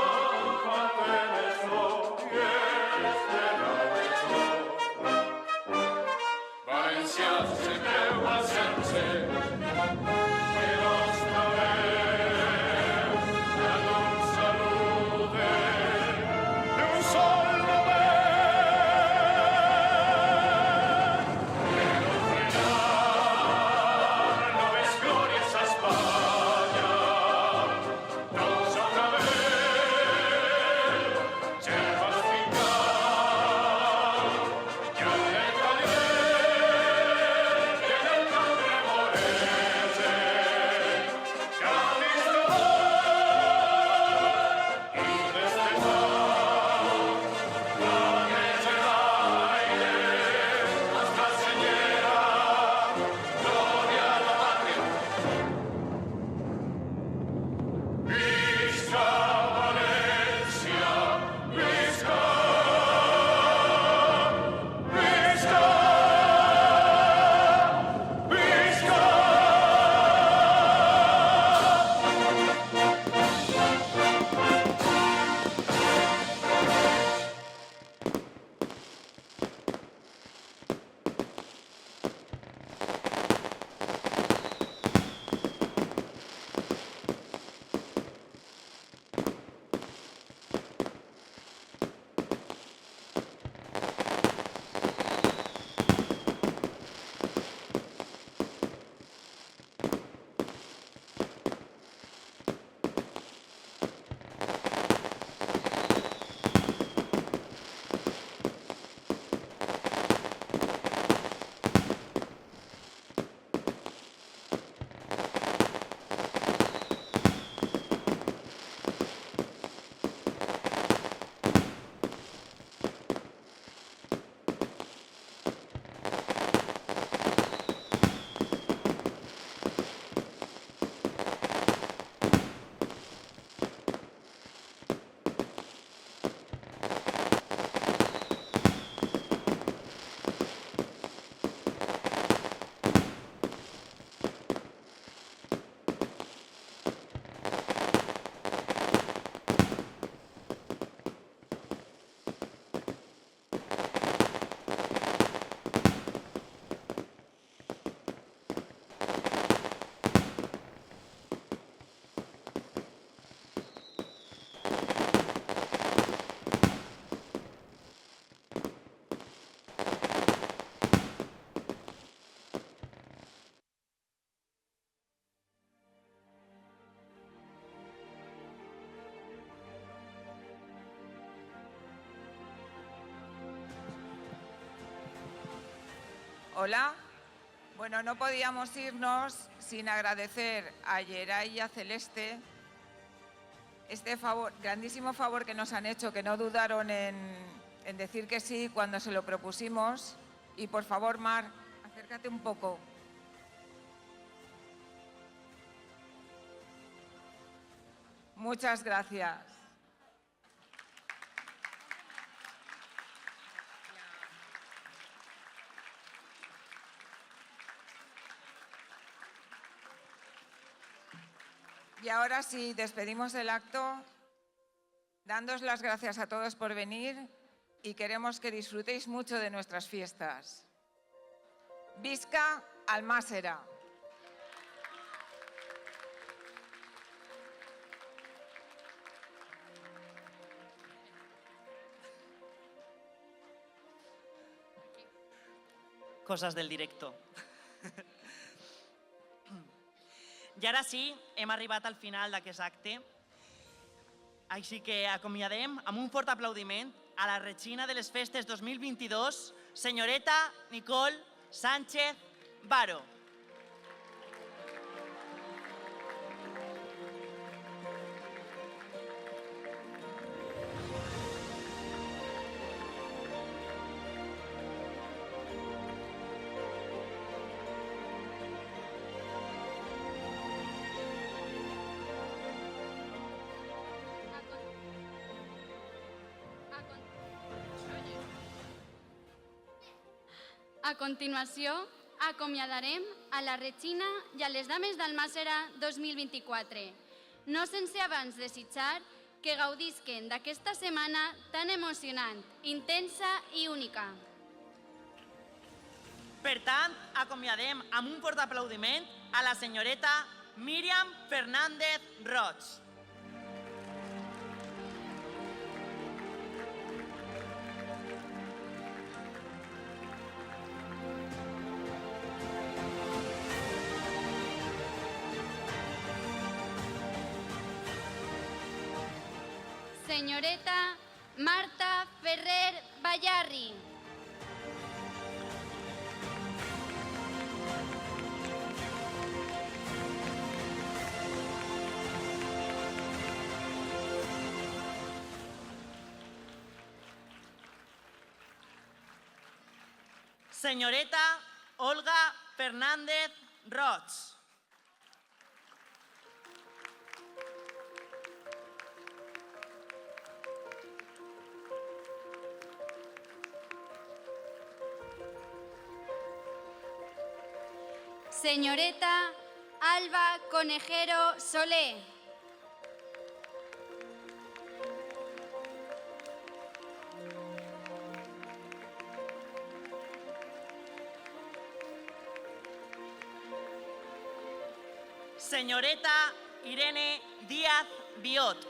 canten les glòries de la regió. Valencians sembreu al sense que nostra veu la dulce salude d'un sol moment. Però frenar noves glòries a Espanya, tots a una veu, germans vingau, i en el taller i en el camp remoregen. Hola. Bueno, no podíamos irnos sin agradecer a Yeray y a Celeste este grandísimo favor que nos han hecho, que no dudaron en decir que sí cuando se lo propusimos. Y por favor, Mar, acércate un poco. Muchas gracias. Y ahora sí, despedimos el acto, dándoos las gracias a todos por venir y queremos que disfrutéis mucho de nuestras fiestas. Visca Almásera. Coses del directo. I ara sí, hem arribat al final d'aquest acte, així que acomiadem amb un fort aplaudiment a la Regina de les Festes 2022, senyoreta Nicole Sánchez Baro. A continuació, acomiadarem a la Regina i a les Dames d'Almàssera 2024, no sense abans desitjar que gaudisquen d'aquesta setmana tan emocionant, intensa i única. Per tant, acomiadem amb un fort aplaudiment a la senyoreta Míriam Fernández Roig. Senyoreta Marta Ferrer Ballarri. Senyoreta Olga Fernández Roig. Senyoreta Alba Conejero Solé. Senyoreta Irene Díaz Biot.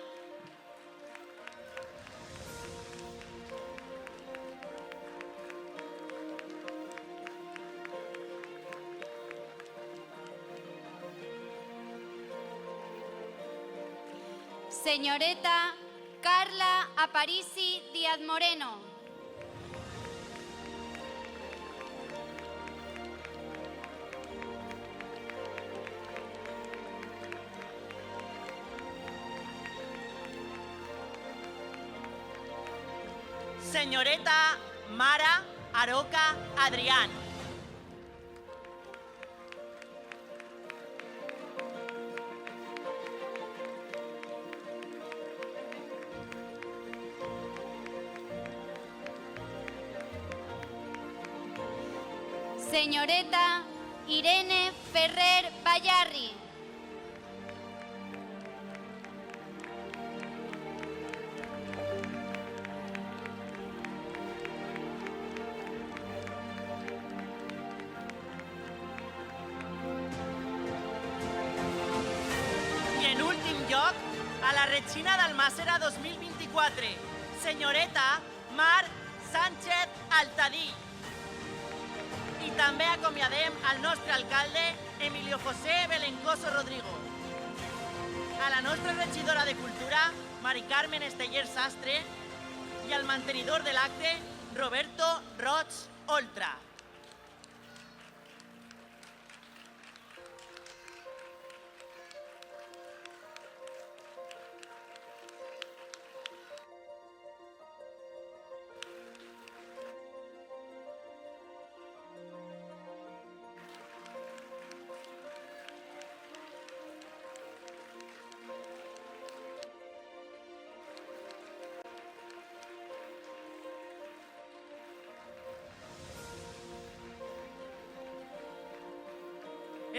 Senyoreta Carla Aparici Díaz Moreno. Senyoreta Mara Aroca Adrián. Senyoreta Irene Ferrer Ballarri. I en últim lloc, a la Regina d'Almàssera 2024, senyoreta Mar Sánchez Altadí. I també acomiadem al nostre alcalde, Emilio José Belencoso Rodrigo. A la nostra regidora de Cultura, Mari Carmen Esteller Sastre, i al mantenidor de l'acte, Roberto Roig Oltra.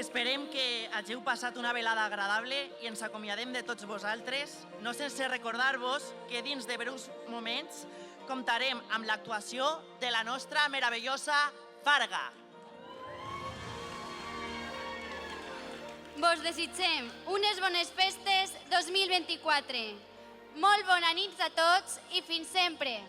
Esperem que hàgiu passat una velada agradable i ens acomiadem de tots vosaltres, no sense recordar-vos que dins de breus moments comptarem amb l'actuació de la nostra meravellosa Farga. Vos desitgem unes bones festes 2024. Molt bona nit a tots i fins sempre.